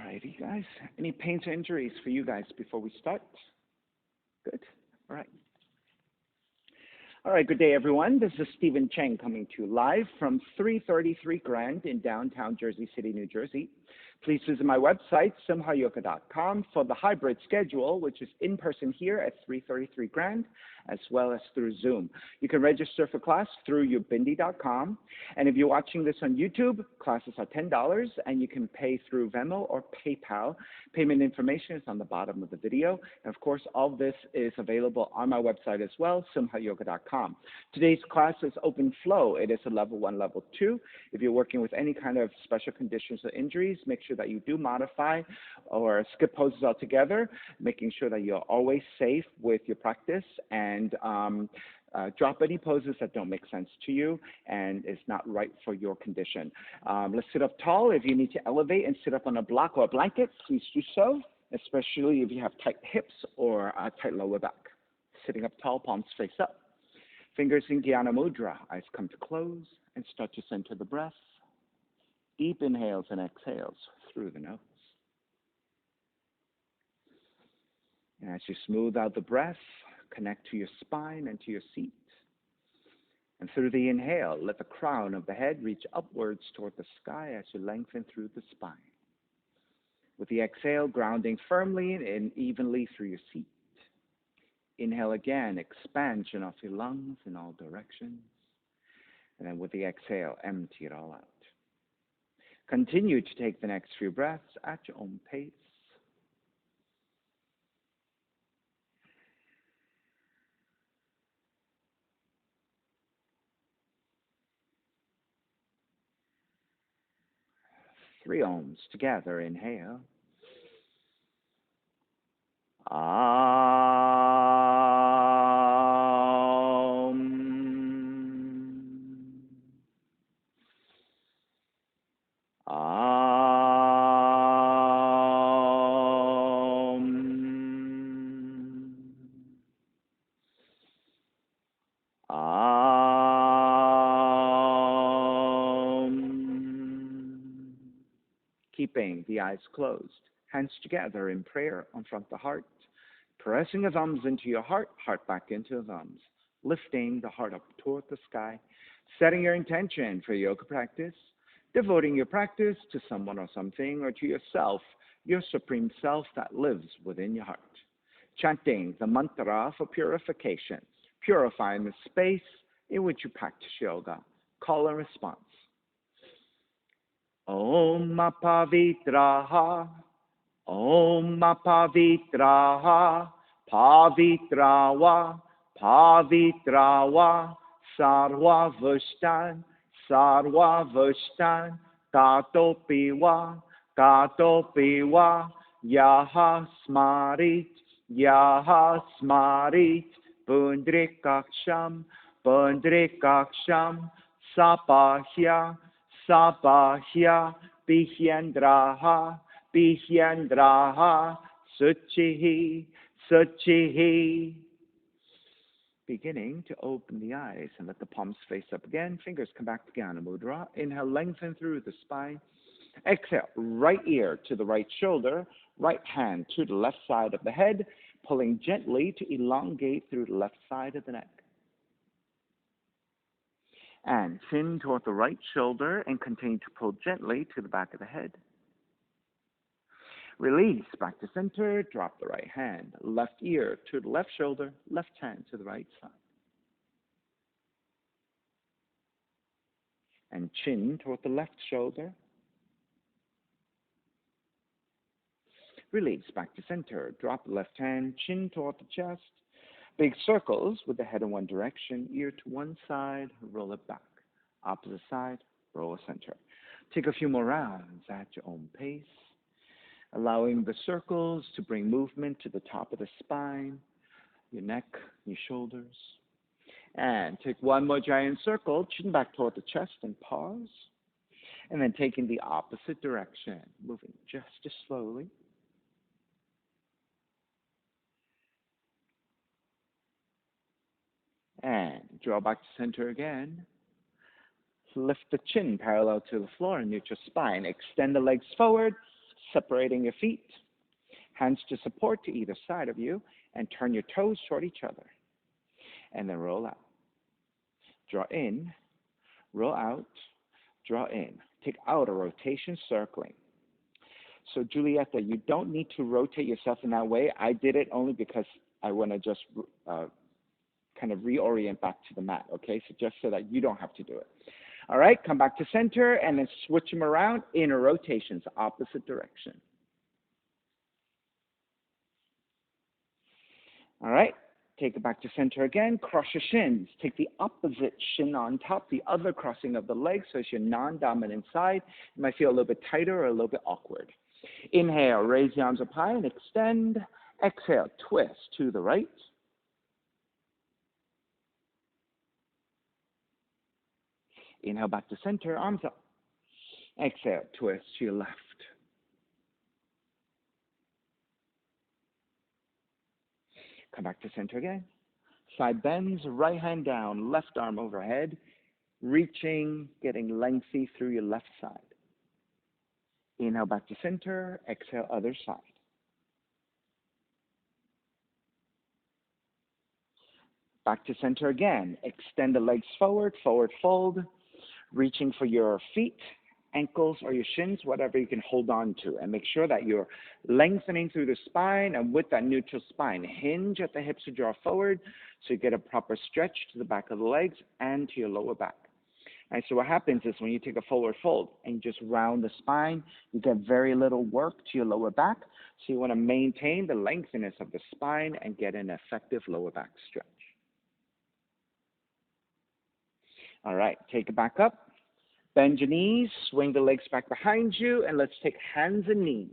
righty, guys. Any pains or injuries for you guys before we start? Good. All right. All right, good day, everyone. This is Stephen Cheng coming to you live from 333 Grand in downtown Jersey City, New Jersey. Please visit my website, simhayoga.com, for the hybrid schedule, which is in person here at 333 Grand, as well as through Zoom. You can register for class through ubindi.com. And if you're watching this on YouTube, classes are $10, and you can pay through Venmo or PayPal. Payment information is on the bottom of the video. And of course, all this is available on my website as well, simhayoga.com. Today's class is open flow. It is a level 1, level 2. If you're working with any kind of special conditions or injuries, make sure that you do modify or skip poses altogether, making sure that you're always safe with your practice and drop any poses that don't make sense to you and is not right for your condition. Let's sit up tall. If you need to elevate and sit up on a block or a blanket, please do so, especially if you have tight hips or a tight lower back. Sitting up tall, palms face up. Fingers in Dhyana Mudra. Eyes come to close and start to center the breath. Deep inhales and exhales through the nose. And as you smooth out the breath, connect to your spine and to your seat. And through the inhale, let the crown of the head reach upwards toward the sky as you lengthen through the spine. With the exhale, grounding firmly and evenly through your seat. Inhale again, expansion of your lungs in all directions. And then with the exhale, empty it all out. Continue to take the next few breaths at your own pace. Three ohms together. Inhale. Keeping the eyes closed, hands together in prayer in front of the heart, pressing the thumbs into your heart, heart back into the thumbs, lifting the heart up toward the sky, setting your intention for yoga practice, devoting your practice to someone or something or to yourself, your supreme self that lives within your heart. Chanting the mantra for purification, purifying the space in which you practice yoga. Call and response. Om Pavitraha, Om Pavitraha, Pavitrawa, Pavitrawa, Sarva Vushtan, Katopiwa, Katopiwa, Yaha Smarit, Pundrikaksham, Sapahya, Sapahya, Bihyandraha, Suchihi. Beginning to open the eyes and let the palms face up again. Fingers come back to Dhyana Mudra. Inhale, lengthen through the spine. Exhale, right ear to the right shoulder, right hand to the left side of the head, pulling gently to elongate through the left side of the neck. And chin toward the right shoulder and continue to pull gently to the back of the head. Release back to center, drop the right hand, left ear to the left shoulder, left hand to the right side. And chin toward the left shoulder. Release back to center, drop the left hand, chin toward the chest. Big circles with the head in one direction, ear to one side, roll it back. Opposite side, roll it center. Take a few more rounds at your own pace, allowing the circles to bring movement to the top of the spine, your neck, your shoulders. And take one more giant circle, chin back toward the chest and pause. And then taking the opposite direction, moving just as slowly. And draw back to center again. Lift the chin parallel to the floor in neutral spine. Extend the legs forward. separating your feet, hands to support to either side of you, and turn your toes toward each other. And then roll out. Draw in, roll out, draw in. Take outer rotation, circling. So, Julieta, you don't need to rotate yourself in that way. I did it only because I want to just kind of reorient back to the mat, okay? So just so that you don't have to do it. All right, come back to center and then switch them around, inner rotations, opposite direction. All right, take it back to center again, cross your shins. Take the opposite shin on top, the other crossing of the legs, so it's your non-dominant side. You might feel a little bit tighter or a little bit awkward. Inhale, raise the arms up high and extend. Exhale, twist to the right. Inhale, back to center, arms up. Exhale, twist to your left. Come back to center again. Side bends, right hand down, left arm overhead, reaching, getting lengthy through your left side. Inhale, back to center. Exhale, other side. Back to center again. Extend the legs forward, forward fold, reaching for your feet, ankles, or your shins, whatever you can hold on to. And make sure that you're lengthening through the spine, and with that neutral spine, hinge at the hips to draw forward so you get a proper stretch to the back of the legs and to your lower back. And so what happens is when you take a forward fold and you just round the spine, you get very little work to your lower back. So you want to maintain the lengthiness of the spine and get an effective lower back stretch. All right, take it back up. Bend your knees, swing the legs back behind you, and let's take hands and knees.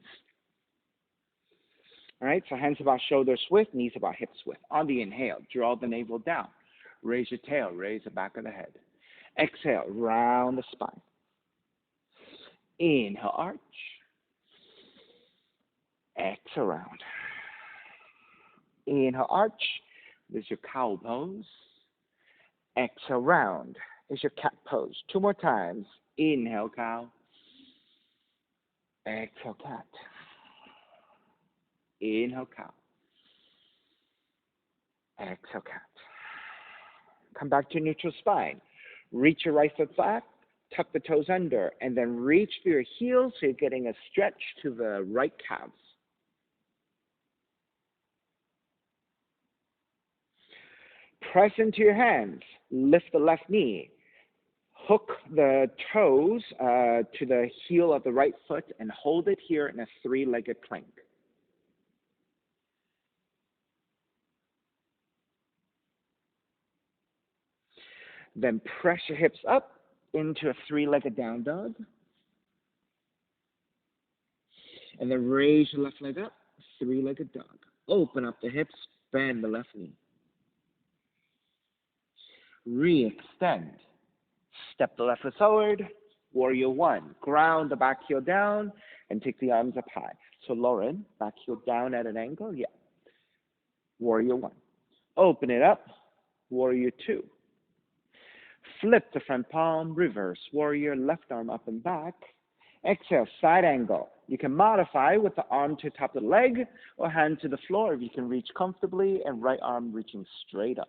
All right, so hands about shoulders width, knees about hips width. On the inhale, draw the navel down. Raise your tail, raise the back of the head. Exhale, round the spine. Inhale, arch. Exhale, round. Inhale, arch. This is your cow pose. Exhale, round. Is your cat pose. 2 more times. Inhale, cow. Exhale, cat. Inhale, cow. Exhale, cat. Come back to neutral spine. Reach your right foot back, tuck the toes under, and then reach through your heels so you're getting a stretch to the right calves. Press into your hands. Lift the left knee. Hook the toes to the heel of the right foot and hold it here in a 3-legged plank. Then press your hips up into a 3-legged down dog. And then raise your left leg up, 3-legged dog. Open up the hips, bend the left knee. Re-extend. Step the left foot forward, warrior 1. Ground the back heel down and take the arms up high. So Lauren, back heel down at an angle, yeah. Warrior 1. Open it up, warrior 2. Flip the front palm, reverse warrior, left arm up and back. Exhale, side angle. You can modify with the arm to the top of the leg or hand to the floor if you can reach comfortably, and right arm reaching straight up.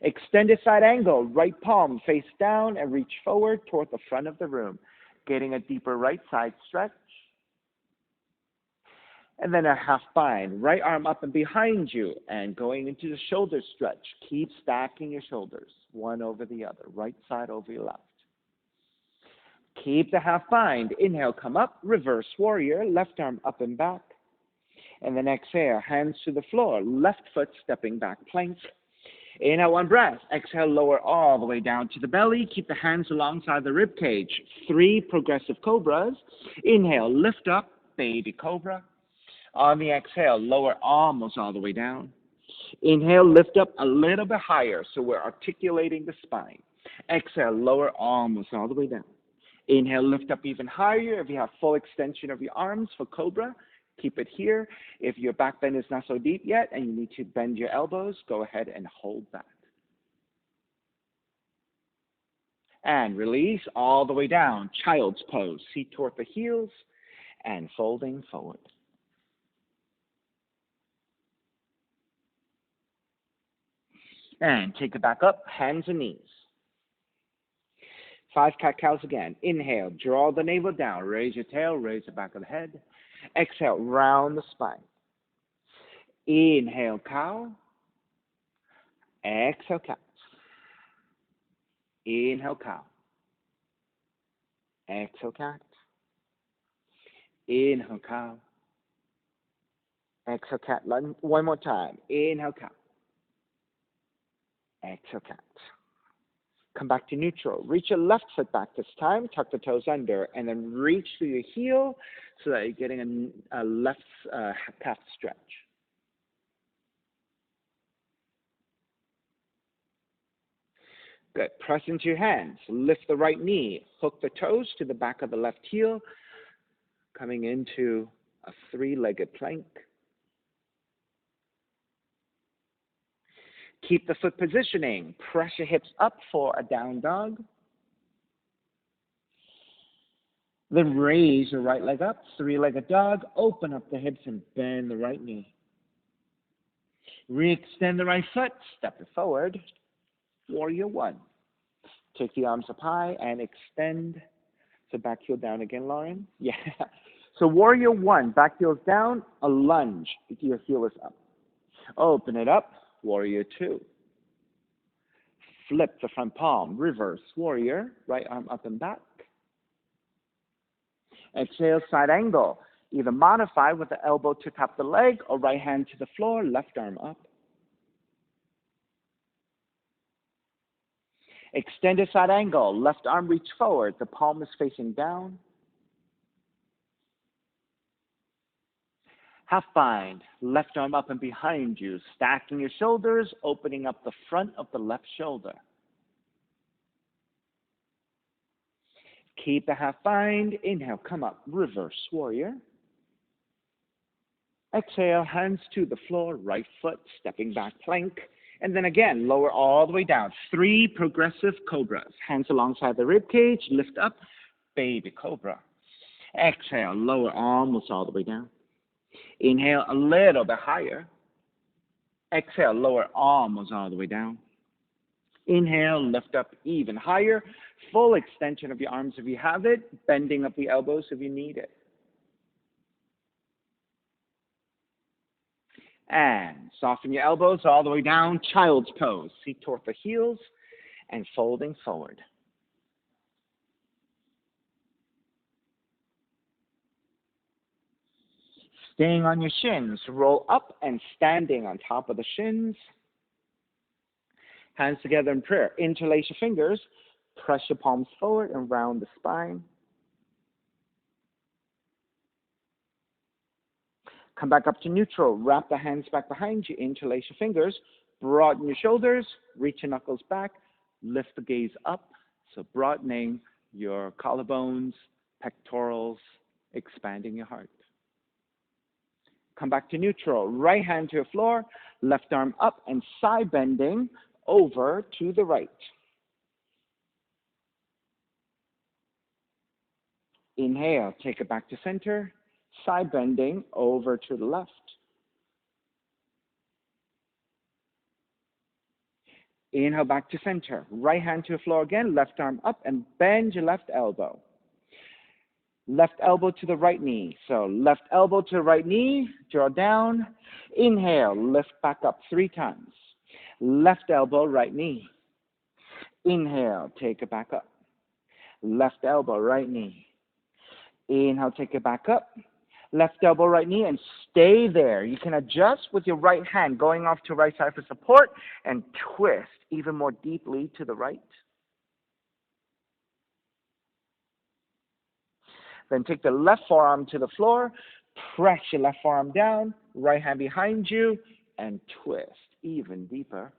Extended side angle, right palm face down and reach forward toward the front of the room, getting a deeper right side stretch. And then a half bind, right arm up and behind you and going into the shoulder stretch. Keep stacking your shoulders, one over the other, right side over your left. Keep the half bind. Inhale, come up, reverse warrior, left arm up and back. And then exhale, hands to the floor, left foot stepping back, plank. Inhale, 1 breath. Exhale, lower all the way down to the belly. Keep the hands alongside the rib cage. 3 progressive cobras. Inhale, lift up, baby cobra. On the exhale, lower almost all the way down. Inhale, lift up a little bit higher, so we're articulating the spine. Exhale, lower almost all the way down. Inhale, lift up even higher. If you have full extension of your arms for cobra, keep it here. If your back bend is not so deep yet and you need to bend your elbows, go ahead and hold that. And release all the way down. Child's pose. Feet toward the heels and folding forward. And take it back up, hands and knees. 5 cat-cows again. Inhale, draw the navel down. Raise your tail, raise the back of the head. Exhale, round the spine. Inhale, cow. Exhale, cat. Inhale, cow. Exhale, cat. Inhale, cow. Exhale, cat. One more time. Inhale, cow. Exhale, cat. Come back to neutral. Reach your left foot back this time. Tuck the toes under. And then reach through your heel so that you're getting a left calf stretch. Good. Press into your hands. Lift the right knee. Hook the toes to the back of the left heel. Coming into a 3-legged plank. Keep the foot positioning. Press your hips up for a down dog. Then raise your right leg up. 3-legged dog. Open up the hips and bend the right knee. Re-extend the right foot. Step it forward. Warrior 1. Take the arms up high and extend. So back heel down again, Lauren. Yeah. So warrior 1. Back heel's down. A lunge. Your heel is up. Open it up. Warrior 2. Flip the front palm. Reverse warrior. Right arm up and back. Exhale, side angle. Either modify with the elbow to top the leg or right hand to the floor, left arm up. Extended side angle. Left arm reach forward. The palm is facing down. Half bind. Left arm up and behind you. Stacking your shoulders, opening up the front of the left shoulder. Keep the half bind. Inhale, come up. Reverse warrior. Exhale, hands to the floor. Right foot, stepping back plank. And then again, lower all the way down. 3 progressive cobras. Hands alongside the rib cage. Lift up. Baby cobra. Exhale, lower almost all the way down. Inhale a little bit higher. Exhale, lower almost all the way down. Inhale, lift up even higher. Full extension of your arms if you have it. Bending up the elbows if you need it. And soften your elbows all the way down. Child's pose. Feet toward the heels and folding forward. Staying on your shins. Roll up and standing on top of the shins. Hands together in prayer. Interlace your fingers. Press your palms forward and round the spine. Come back up to neutral. Wrap the hands back behind you. Interlace your fingers. Broaden your shoulders. Reach your knuckles back. Lift the gaze up. So broadening your collarbones, pectorals, expanding your heart. Come back to neutral. Right hand to the floor. Left arm up and side bending over to the right. Inhale. Take it back to center. Side bending over to the left. Inhale back to center. Right hand to the floor again. Left arm up and bend your left elbow. Left elbow to the right knee. So left elbow to the right knee. Draw down. Inhale. Lift back up 3 times. Left elbow, right knee. Inhale. Take it back up. Left elbow, right knee. Inhale. Take it back up. Left elbow, right knee, and stay there. You can adjust with your right hand, going off to right side for support, and twist even more deeply to the right. Then take the left forearm to the floor, press your left forearm down, right hand behind you, and twist even deeper.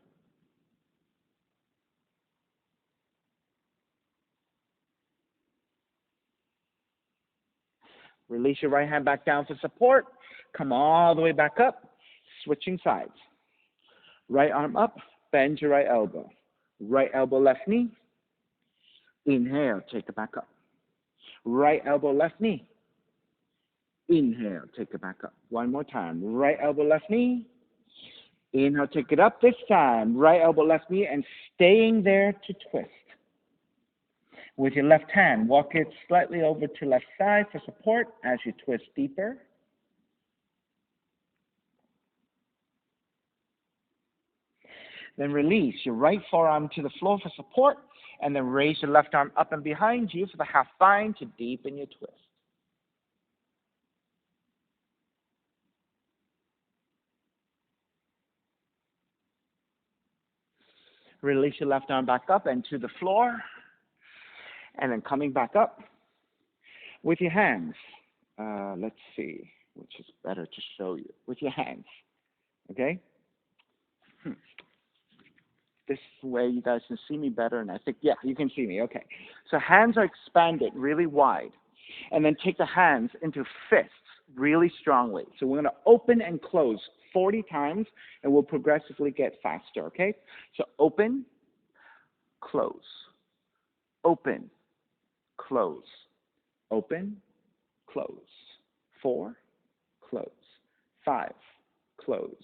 Release your right hand back down for support. Come all the way back up, switching sides. Right arm up, bend your right elbow. Right elbow, left knee. Inhale, take it back up. Right elbow, left knee. Inhale, take it back up. One more time. Right elbow, left knee. Inhale, take it up this time. Right elbow, left knee, and staying there to twist. With your left hand, walk it slightly over to left side for support as you twist deeper. Then release your right forearm to the floor for support, and then raise your left arm up and behind you for the half bind to deepen your twist. Release your left arm back up and to the floor, and then coming back up with your hands. Let's see, which is better to show you. With your hands, okay? This way you guys can see me better, and I think, yeah, you can see me, okay. So hands are expanded really wide, and then take the hands into fists really strongly. So we're going to open and close 40 times, and we'll progressively get faster, okay? So open, close, open, close, open, close, 4, close, 5, close,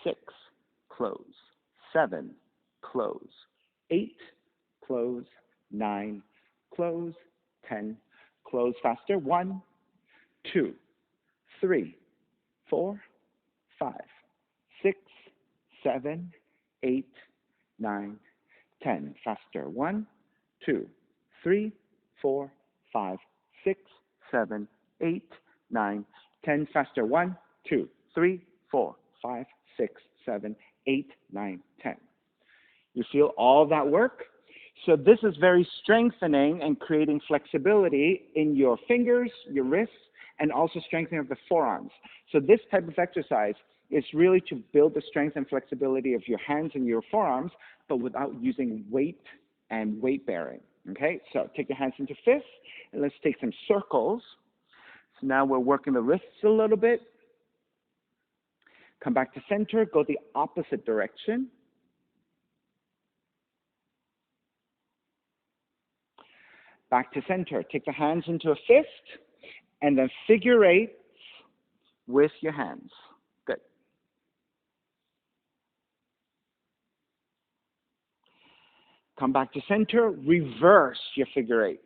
6, close, 7, close, 8, close, 9, close, 10, close faster, 1, 2, 3, 4, 5, 6, 7, 8, 9, 10, faster, 1, 2, 3, 4, 5, 6, 7, 8, 9, 10, faster, 1, 2, 3, 4, 5, 6, 7, 8, 9, 10. You feel all that work? So this is very strengthening and creating flexibility in your fingers, your wrists, and also strengthening of the forearms. So this type of exercise is really to build the strength and flexibility of your hands and your forearms, but without using weight and weight bearing. Okay, so take your hands into fists, and let's take some circles. So now we're working the wrists a little bit. Come back to center, go the opposite direction. Back to center. Take the hands into a fist, and then figure eight with your hands. Good. Come back to center, reverse your figure eight.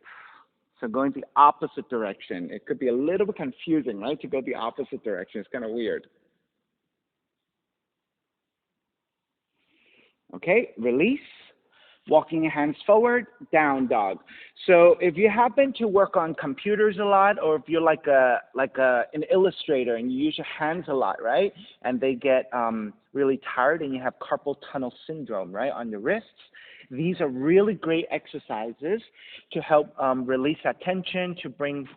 So going the opposite direction. It could be a little bit confusing, right, to go the opposite direction. It's kind of weird. Okay, release. Walking your hands forward, down dog. So if you happen to work on computers a lot, or if you're like an illustrator and you use your hands a lot, right, and they get really tired and you have carpal tunnel syndrome, right, on your wrists, these are really great exercises to help release that tension, to bring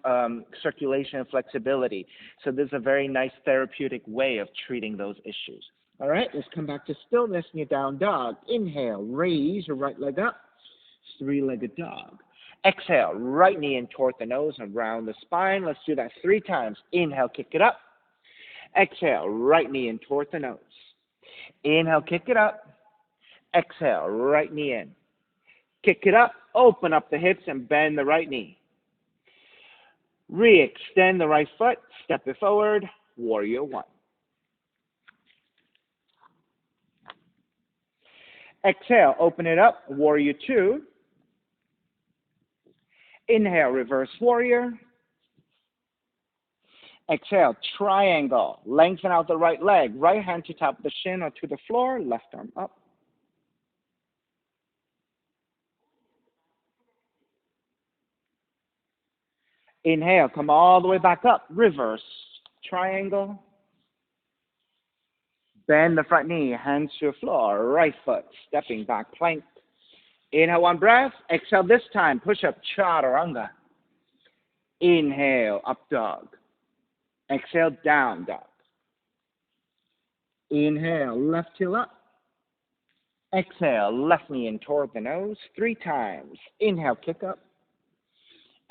circulation and flexibility. So this is a very nice therapeutic way of treating those issues. All right, let's come back to stillness in your down dog. Inhale, raise your right leg up, three-legged dog. Exhale, right knee in toward the nose and round the spine. Let's do that 3 times. Inhale, kick it up. Exhale, right knee in toward the nose. Inhale, kick it up. Exhale, right knee in. Kick it up, open up the hips and bend the right knee. Re-extend the right foot, step it forward, warrior 1. Exhale, open it up, warrior 2. Inhale, reverse warrior. Exhale, triangle. Lengthen out the right leg. Right hand to top of the shin or to the floor, left arm up. Inhale, come all the way back up. Reverse triangle. Bend the front knee, hands to the floor, right foot, stepping back plank. Inhale, 1 breath. Exhale this time, push up, chaturanga. Inhale, up dog. Exhale, down dog. Inhale, left heel up. Exhale, left knee in toward the nose, 3 times. Inhale, kick up.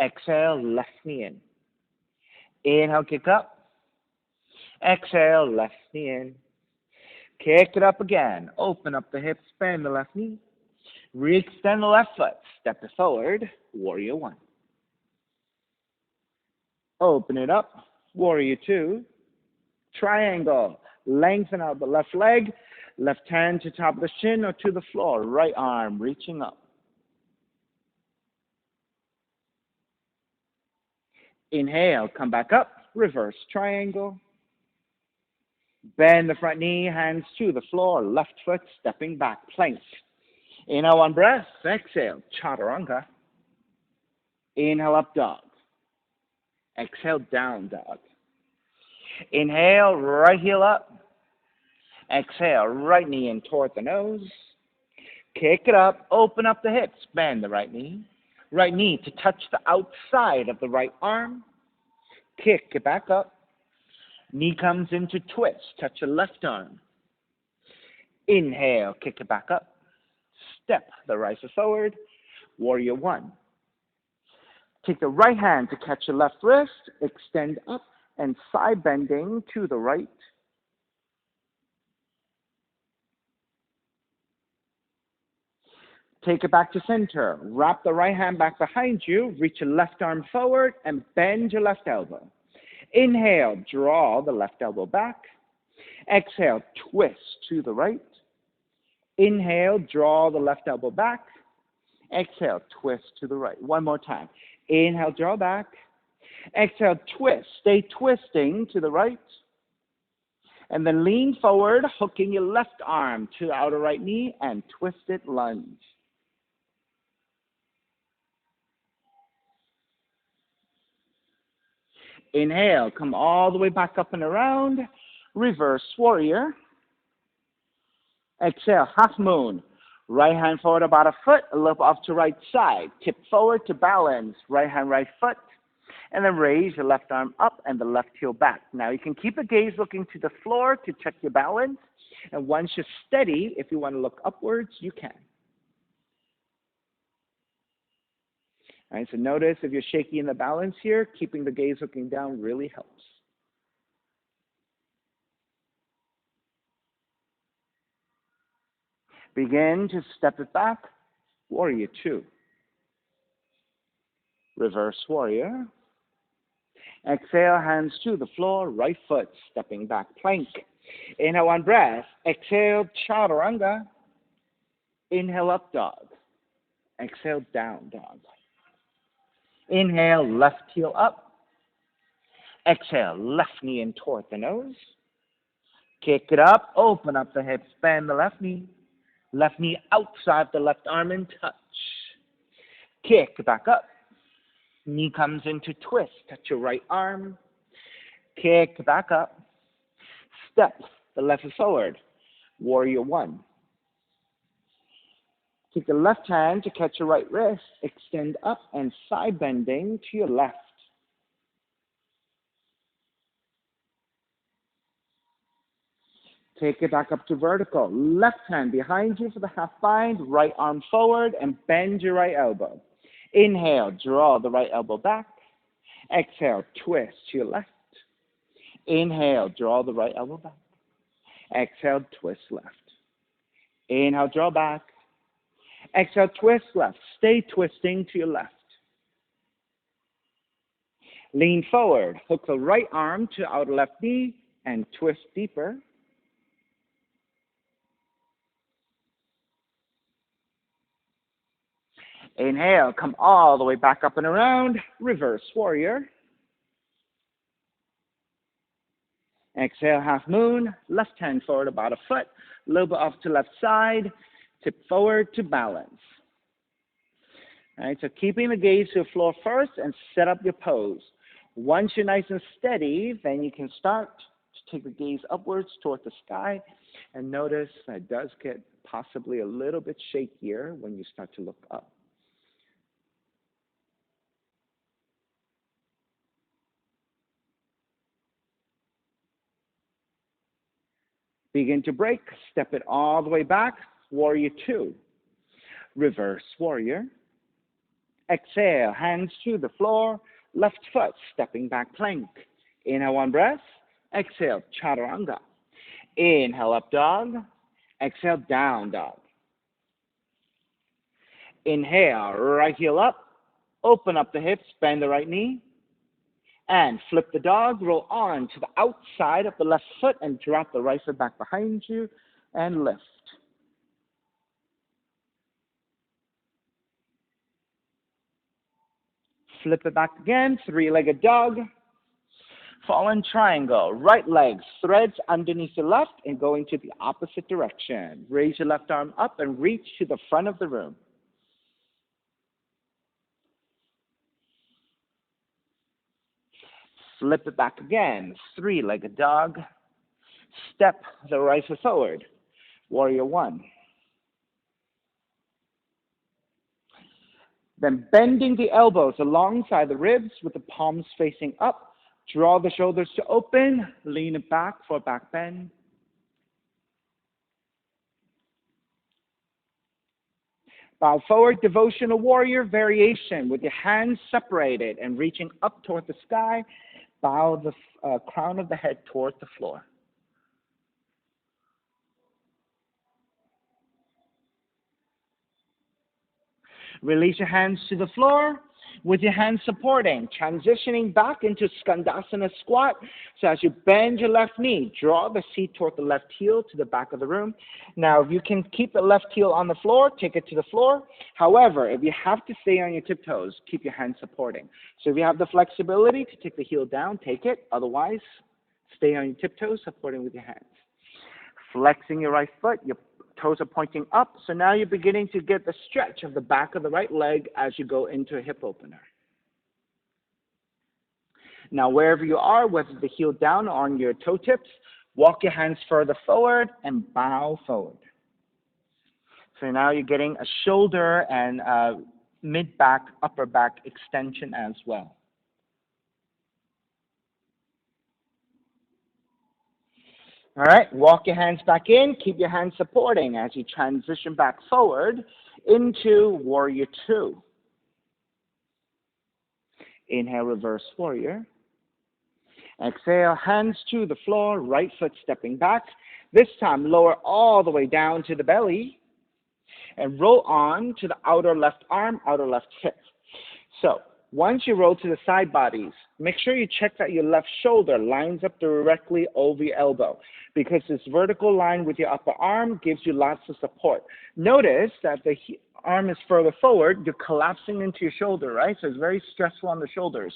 Exhale, left knee in. Inhale, kick up. Exhale, left knee in. Kick it up again. Open up the hips, bend the left knee. Re-extend the left foot. Step it forward. Warrior one. Open it up. Warrior two. Triangle. Lengthen out the left leg. Left hand to top of the shin or to the floor. Right arm reaching up. Inhale, come back up. Reverse triangle. Bend the front knee, hands to the floor. Left foot stepping back. Plank. Inhale, one breath. Exhale, chaturanga. Inhale, up dog. Exhale, down dog. Inhale, right heel up. Exhale, right knee in toward the nose. Kick it up, open up the hips, bend the right knee. Right knee to touch the outside of the right arm. Kick it back up. Knee comes into twist, touch the left arm. Inhale, kick it back up. Step the right foot forward. Warrior one. Take the right hand to catch the left wrist, extend up and side bending to the right. Take it back to center. Wrap the right hand back behind you. Reach your left arm forward and bend your left elbow. Inhale, draw the left elbow back. Exhale, twist to the right. Inhale, draw the left elbow back. Exhale, twist to the right. One more time. Inhale, draw back. Exhale, twist. Stay twisting to the right. And then lean forward, hooking your left arm to the outer right knee and twist it, lunge. Inhale, come all the way back up and around. Reverse warrior. Exhale, half moon. Right hand forward about a foot, a little off to right side. Tip forward to balance. Right hand, right foot. And then raise your left arm up and the left heel back. Now you can keep the gaze looking to the floor to check your balance. And once you're steady, if you want to look upwards, you can. All right, so notice if you're shaky in the balance here, keeping the gaze looking down really helps. Begin to step it back. Warrior two. Reverse warrior. Exhale, hands to the floor, right foot stepping back, plank. Inhale, one breath. Exhale, chaturanga. Inhale, up dog. Exhale, down dog. Inhale, left heel up. Exhale, left knee in toward the nose. Kick it up, open up the hips, bend the left knee. Left knee outside the left arm and touch. Kick back up. Knee comes into twist. Touch your right arm. Kick back up. Step the left foot forward. Warrior one. Take the left hand to catch your right wrist. Extend up and side bending to your left. Take it back up to vertical. Left hand behind you for the half bind. Right arm forward and bend your right elbow. Inhale, draw the right elbow back. Exhale, twist to your left. Inhale, draw the right elbow back. Exhale, twist left. Inhale, draw back. Exhale, twist left. Stay twisting to your left. Lean forward. Hook the right arm to outer left knee and twist deeper. Inhale, come all the way back up and around. Reverse warrior. Exhale, half moon. Left hand forward about a foot. A little bit off to left side. Tip forward to balance. All right, so keeping the gaze to the floor first and set up your pose. Once you're nice and steady, then you can start to take the gaze upwards toward the sky. And notice that it does get possibly a little bit shakier when you start to look up. Begin to break. Step it all the way back. Warrior two. Reverse warrior. Exhale, hands to the floor. Left foot stepping back, plank. Inhale, one breath. Exhale, chaturanga. Inhale, up dog. Exhale, down dog. Inhale, right heel up, open up the hips, bend the right knee, and flip the dog, roll on to the outside of the left foot and drop the right foot back behind you and lift. Flip it back again, three-legged dog. Fallen triangle, right leg threads underneath the left and going to the opposite direction. Raise your left arm up and reach to the front of the room. Flip it back again, three-legged dog. Step the right foot forward, warrior one. Then bending the elbows alongside the ribs with the palms facing up. Draw the shoulders to open, lean it back for a back bend. Bow forward, devotional warrior variation with your hands separated and reaching up toward the sky. Bow the crown of the head toward the floor. Release your hands to the floor with your hands supporting, transitioning back into Skandasana Squat. So as you bend your left knee, draw the seat toward the left heel to the back of the room. Now, if you can keep the left heel on the floor, take it to the floor. However, if you have to stay on your tiptoes, keep your hands supporting. So if you have the flexibility to take the heel down, take it. Otherwise, stay on your tiptoes, supporting with your hands. Flexing your right foot, your toes are pointing up, so now you're beginning to get the stretch of the back of the right leg as you go into a hip opener. Now, wherever you are, whether the heel down or on your toe tips, walk your hands further forward and bow forward. So now you're getting a shoulder and mid-back, upper back extension as well. All right, walk your hands back in. Keep your hands supporting as you transition back forward into warrior two. Inhale, reverse warrior. Exhale, hands to the floor, right foot stepping back. This time, lower all the way down to the belly and roll on to the outer left arm, outer left hip. So, once you roll to the side bodies, make sure you check that your left shoulder lines up directly over your elbow, because this vertical line with your upper arm gives you lots of support. Notice that the arm is further forward, you're collapsing into your shoulder, right? So it's very stressful on the shoulders.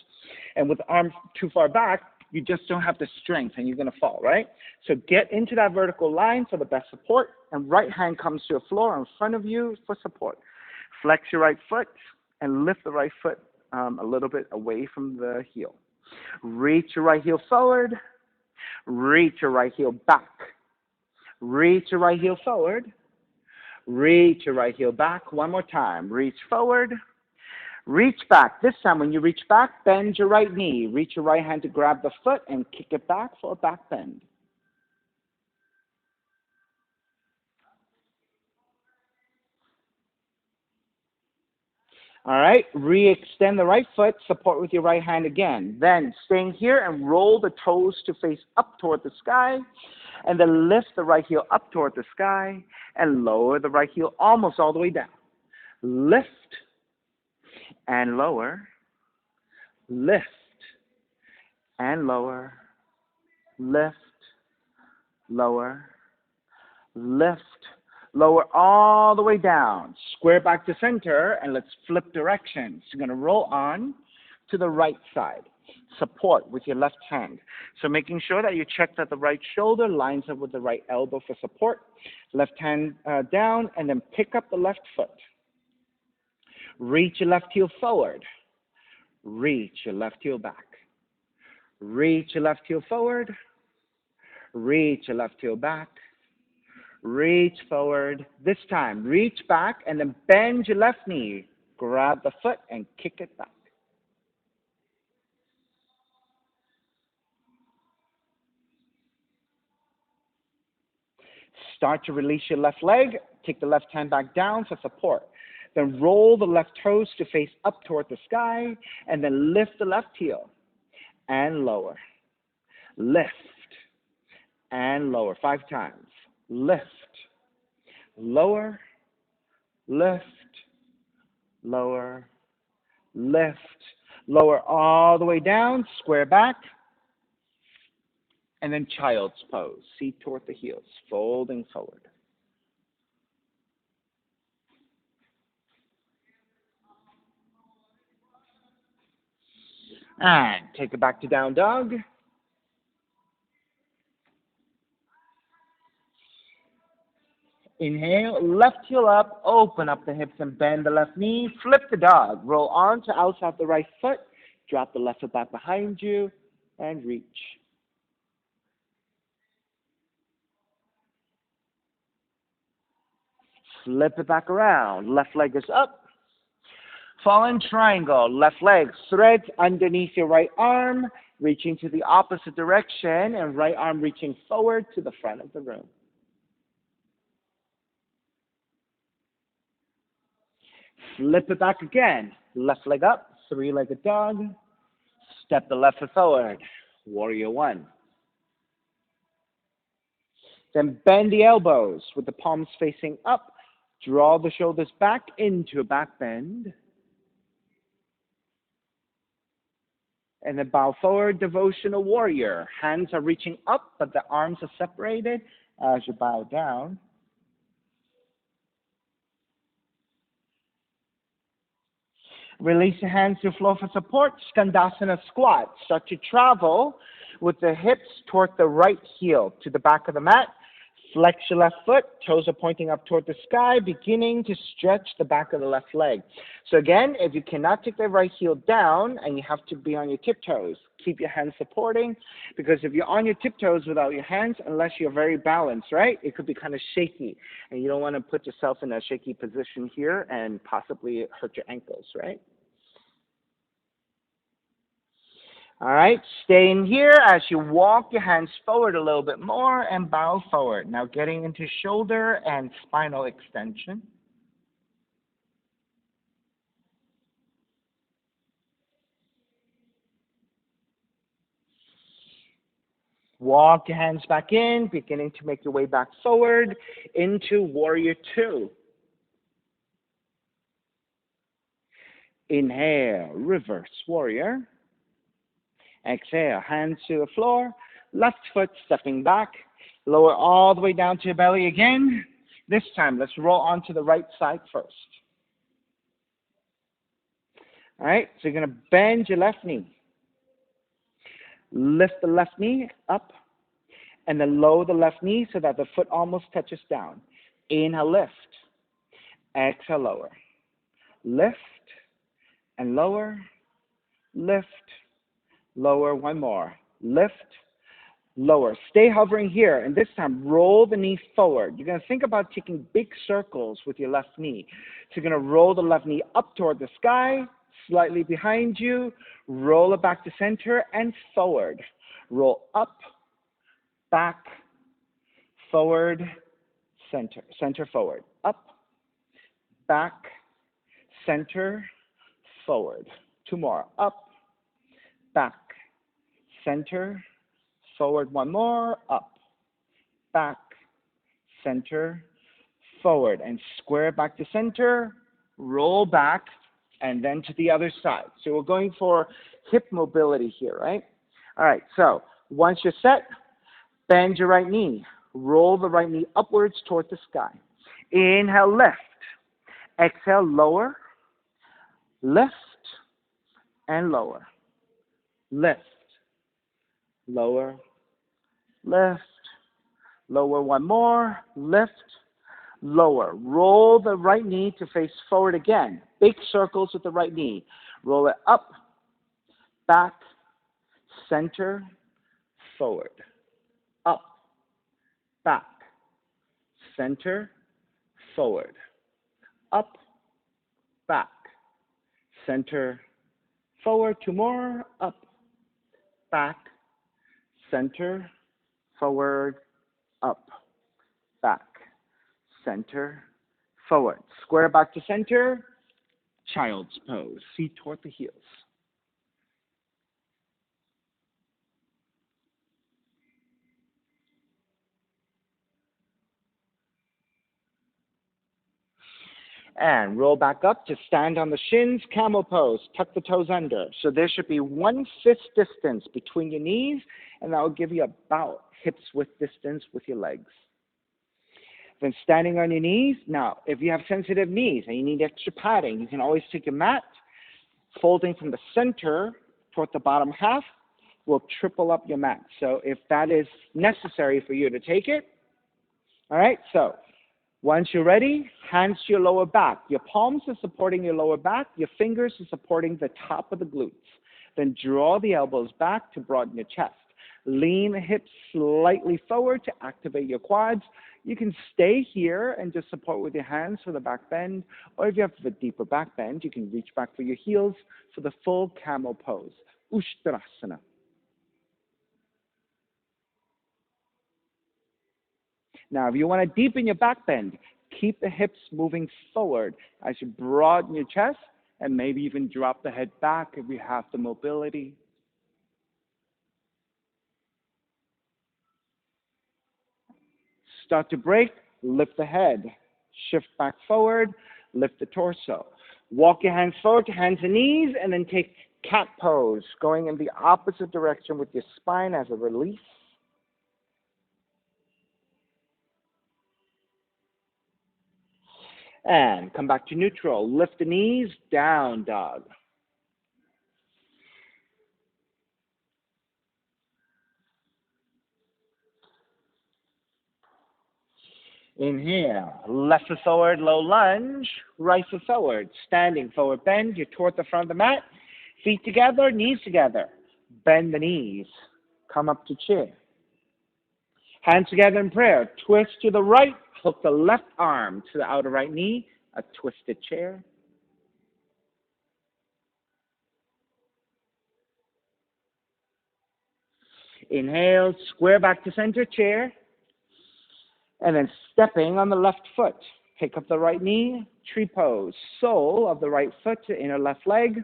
And with the arm too far back, you just don't have the strength and you're going to fall, right? So get into that vertical line for the best support, and right hand comes to the floor in front of you for support. Flex your right foot and lift the right foot a little bit away from the heel. Reach your right heel forward. Reach your right heel back. Reach your right heel forward. Reach your right heel back. One more time. Reach forward. Reach back. This time when you reach back, bend your right knee. Reach your right hand to grab the foot and kick it back for a back bend. All right, re-extend the right foot, support with your right hand again. Then staying here and roll the toes to face up toward the sky, and then lift the right heel up toward the sky and lower the right heel almost all the way down. Lift and lower, lift and lower, lift, lower, lift, lower all the way down. Square back to center, and let's flip directions. You're going to roll on to the right side. Support with your left hand. So making sure that you check that the right shoulder lines up with the right elbow for support. Left hand down, and then pick up the left foot. Reach your left heel forward. Reach your left heel back. Reach your left heel forward. Reach your left heel back. Reach forward. This time, reach back and then bend your left knee. Grab the foot and kick it back. Start to release your left leg. Take the left hand back down for support. Then roll the left toes to face up toward the sky, and then lift the left heel and lower. Lift and lower. 5 times. Lift, lower, lift, lower, lift, lower all the way down, square back, and then child's pose. Seat toward the heels, folding forward. And take it back to down dog. Inhale, left heel up, open up the hips and bend the left knee, flip the dog, roll on to outside the right foot, drop the left foot back behind you, and reach. Flip it back around, left leg is up, fallen triangle, left leg threads underneath your right arm, reaching to the opposite direction, and right arm reaching forward to the front of the room. Flip it back again. Left leg up, three-legged dog. Step the left foot forward. Warrior one. Then bend the elbows with the palms facing up. Draw the shoulders back into a back bend. And then bow forward, devotional warrior. Hands are reaching up, but the arms are separated as you bow down. Release your hands to the floor for support. Skandasana Squat. Start to travel with the hips toward the right heel to the back of the mat. Flex your left foot. Toes are pointing up toward the sky, beginning to stretch the back of the left leg. So again, if you cannot take the right heel down and you have to be on your tiptoes, keep your hands supporting, because if you're on your tiptoes without your hands, unless you're very balanced, right, it could be kind of shaky, and you don't want to put yourself in a shaky position here and possibly hurt your ankles, right? All right, stay in here as you walk your hands forward a little bit more and bow forward. Now getting into shoulder and spinal extension. Walk your hands back in, beginning to make your way back forward into warrior two. Inhale, reverse warrior. Exhale, hands to the floor, left foot stepping back, lower all the way down to your belly again. This time, let's roll onto the right side first. All right, so you're going to bend your left knee. Lift the left knee up, and then lower the left knee so that the foot almost touches down. Inhale, lift. Exhale, lower. Lift and lower, lift, lower, one more. Lift, lower. Stay hovering here, and this time roll the knee forward. You're going to think about taking big circles with your left knee. So you're going to roll the left knee up toward the sky, slightly behind you, roll it back to center and forward. Roll up, back, forward, center. Center, forward. Up, back, center, forward. Two more. Up, back, center, forward. One more. Up, back, center, forward. And square back to center, roll back, and then to the other side. So we're going for hip mobility here, right? All right, so once you're set, bend your right knee. Roll the right knee upwards toward the sky. Inhale, lift. Exhale, lower. Lift and lower. Lift. Lower. Lift. Lower one more. Lift. Lower. Roll the right knee to face forward again. Big circles with the right knee. Roll it up, back, center, forward. Up, back, center, forward. Up, back, center, forward. Two more. Up, back, center, forward, up, back, center, forward. Square back to center. Child's pose. Feet toward the heels. And roll back up to stand on the shins, camel pose. Tuck the toes under. So there should be 1/5 distance between your knees, and that will give you about hips width distance with your legs. Then standing on your knees. Now, if you have sensitive knees and you need extra padding, you can always take your mat, folding from the center toward the bottom half, will triple up your mat. So if that is necessary for you to take it, all right, so once you're ready, hands to your lower back. Your palms are supporting your lower back. Your fingers are supporting the top of the glutes. Then draw the elbows back to broaden your chest. Lean the hips slightly forward to activate your quads. You can stay here and just support with your hands for the back bend. Or if you have a deeper back bend, you can reach back for your heels for the full camel pose. Ustrasana. Now, if you want to deepen your back bend, keep the hips moving forward as you broaden your chest and maybe even drop the head back if you have the mobility. Start to break, lift the head, shift back forward, lift the torso. Walk your hands forward to hands and knees, and then take cat pose, going in the opposite direction with your spine as a release. And come back to neutral. Lift the knees, down dog. Inhale, left foot forward, low lunge, right foot forward, standing forward bend, you're toward the front of the mat, feet together, knees together, bend the knees, come up to chair. Hands together in prayer, twist to the right, hook the left arm to the outer right knee, a twisted chair. Inhale, square back to center chair, and then stepping on the left foot. Pick up the right knee, tree pose. Sole of the right foot to inner left leg.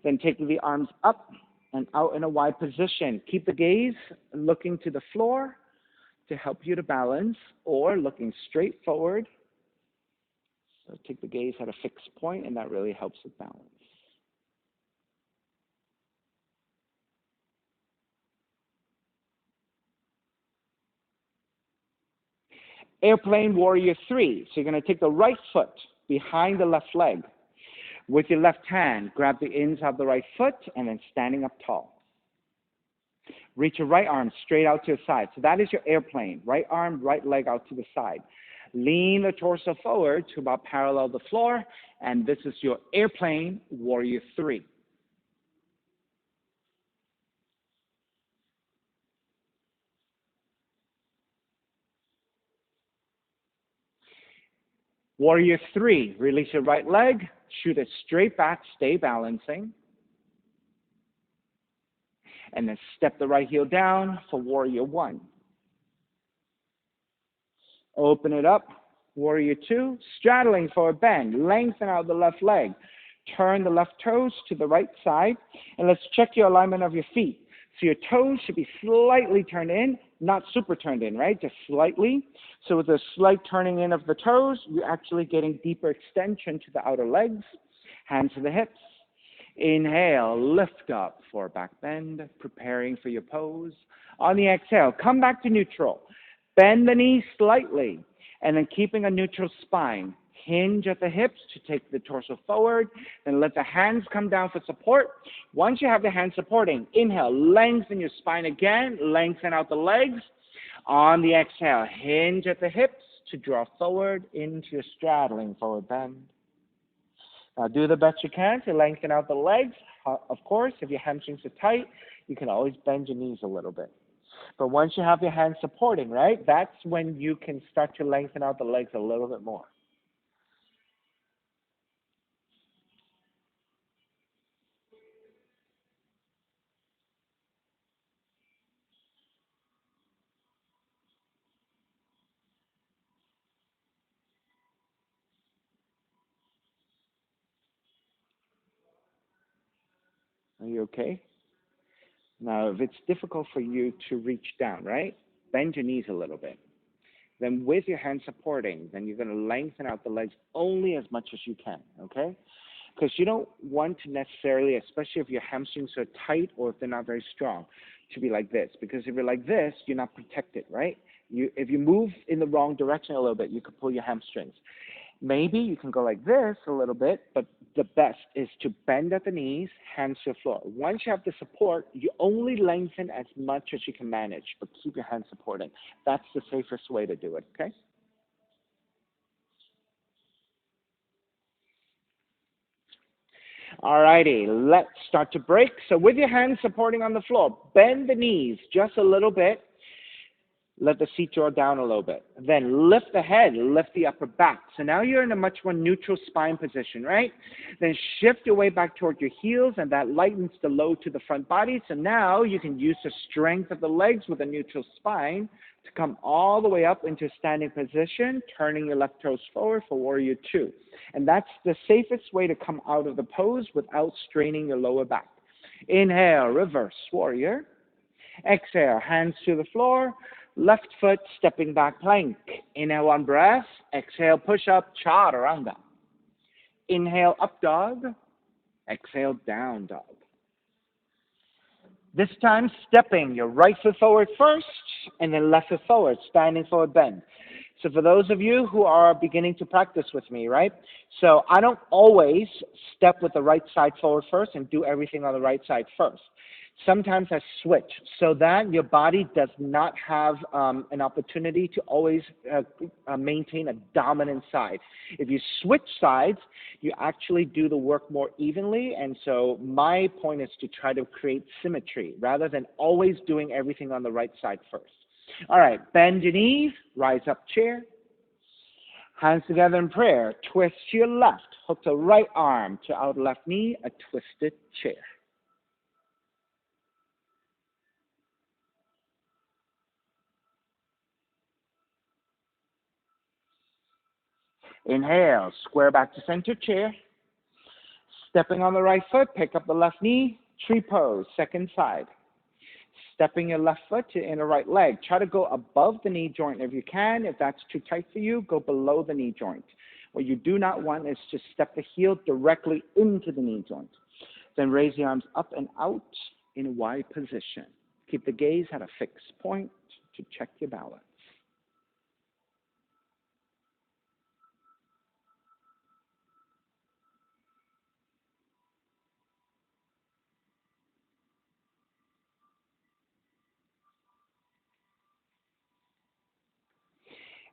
Then take the arms up and out in a wide position. Keep the gaze looking to the floor to help you to balance, or looking straight forward. So take the gaze at a fixed point, and that really helps with balance. Airplane warrior 3. So you're going to take the right foot behind the left leg. With your left hand, grab the ins of the right foot and then standing up tall. Reach your right arm straight out to the side. So that is your airplane. Right arm, right leg out to the side. Lean the torso forward to about parallel the floor, and this is your airplane warrior 3. Warrior 3, release your right leg, shoot it straight back, stay balancing. And then step the right heel down for warrior 1. Open it up, warrior 2, straddling for a bend, lengthen out the left leg. Turn the left toes to the right side, and let's check your alignment of your feet. So your toes should be slightly turned in, not super turned in, right? Just slightly. So with a slight turning in of the toes, you're actually getting deeper extension to the outer legs. Hands to the hips. Inhale, lift up for a back bend, preparing for your pose. On the exhale, come back to neutral. Bend the knees slightly, and then keeping a neutral spine. Hinge at the hips to take the torso forward, then let the hands come down for support. Once you have the hands supporting, inhale, lengthen your spine again, lengthen out the legs. On the exhale, hinge at the hips to draw forward into your straddling forward bend. Now do the best you can to lengthen out the legs. Of course, if your hamstrings are tight, you can always bend your knees a little bit. But once you have your hands supporting, right, that's when you can start to lengthen out the legs a little bit more. Are you okay? Now, if it's difficult for you to reach down, right, bend your knees a little bit. Then with your hands supporting, then you're going to lengthen out the legs only as much as you can, okay? Because you don't want to necessarily, especially if your hamstrings are tight or if they're not very strong, to be like this. Because if you're like this, you're not protected, right? If you move in the wrong direction a little bit, you could pull your hamstrings. Maybe you can go like this a little bit, but the best is to bend at the knees, hands to the floor. Once you have the support, you only lengthen as much as you can manage, but keep your hands supporting. That's the safest way to do it, okay? All righty, let's start to break. So with your hands supporting on the floor, bend the knees just a little bit. Let the seat draw down a little bit. Then lift the head, lift the upper back. So now you're in a much more neutral spine position, right? Then shift your way back toward your heels, and that lightens the load to the front body. So now you can use the strength of the legs with a neutral spine to come all the way up into a standing position, turning your left toes forward for Warrior Two. And that's the safest way to come out of the pose without straining your lower back. Inhale, reverse warrior. Exhale, hands to the floor. Left foot stepping back plank. Inhale, one breath. Exhale, push up, chaturanga. Inhale, up dog. Exhale, down dog. This time, stepping your right foot forward first, and then left foot forward, standing forward bend. So for those of you who are beginning to practice with me, right? So I don't always step with the right side forward first and do everything on the right side first. Sometimes I switch so that your body does not have an opportunity to always maintain a dominant side. If you switch sides, you actually do the work more evenly. And so my point is to try to create symmetry rather than always doing everything on the right side first. All right, bend your knees, rise up chair. Hands together in prayer. Twist to your left. Hook the right arm to out left knee, a twisted chair. Inhale, square back to center chair. Stepping on the right foot, pick up the left knee, tree pose, second side. Stepping your left foot to inner right leg. Try to go above the knee joint if you can. If that's too tight for you, go below the knee joint. What you do not want is to step the heel directly into the knee joint. Then raise the arms up and out in a wide position. Keep the gaze at a fixed point to check your balance.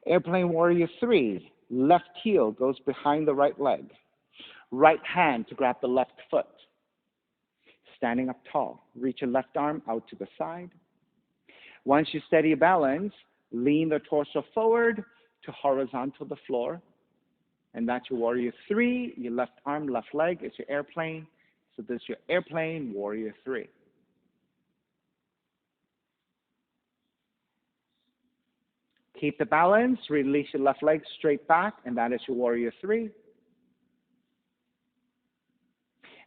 Airplane Warrior 3, left heel goes behind the right leg. Right hand to grab the left foot. Standing up tall, reach your left arm out to the side. Once you steady your balance, lean the torso forward to horizontal the floor. And that's your Warrior 3. Your left arm, left leg is your airplane. So this is your Airplane Warrior 3. Keep the balance, release your left leg straight back, and that is your Warrior 3.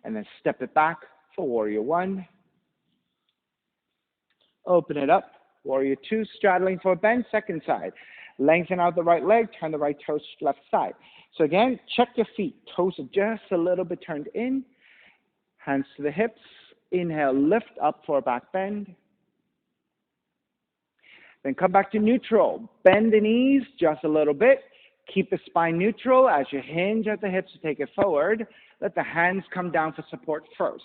And then step it back for Warrior 1. Open it up, Warrior 2, straddling for a bend, second side. Lengthen out the right leg, turn the right toes to left side. So again, check your feet. Toes are just a little bit turned in. Hands to the hips. Inhale, lift up for a back bend. Then come back to neutral. Bend the knees just a little bit. Keep the spine neutral as you hinge at the hips to take it forward. Let the hands come down for support first.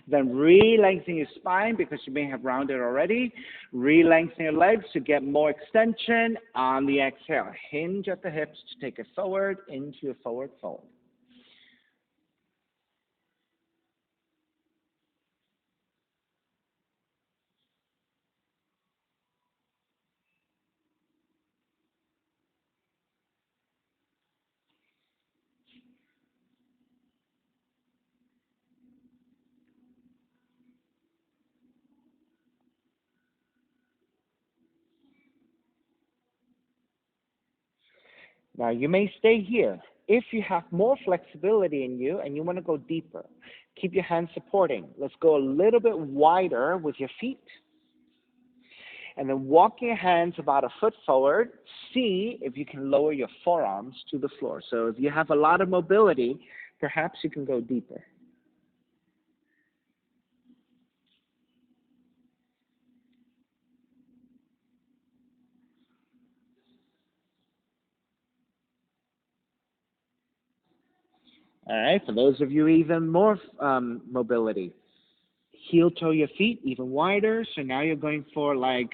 Then re-lengthen your spine because you may have rounded already. Re-lengthen your legs to get more extension on the exhale. Hinge at the hips to take it forward into your forward fold. Now, you may stay here. If you have more flexibility in you and you want to go deeper, keep your hands supporting. Let's go a little bit wider with your feet. And then walk your hands about a foot forward. See if you can lower your forearms to the floor. So if you have a lot of mobility, perhaps you can go deeper. All right, for those of you even more mobility, heel toe your feet even wider. So now you're going for like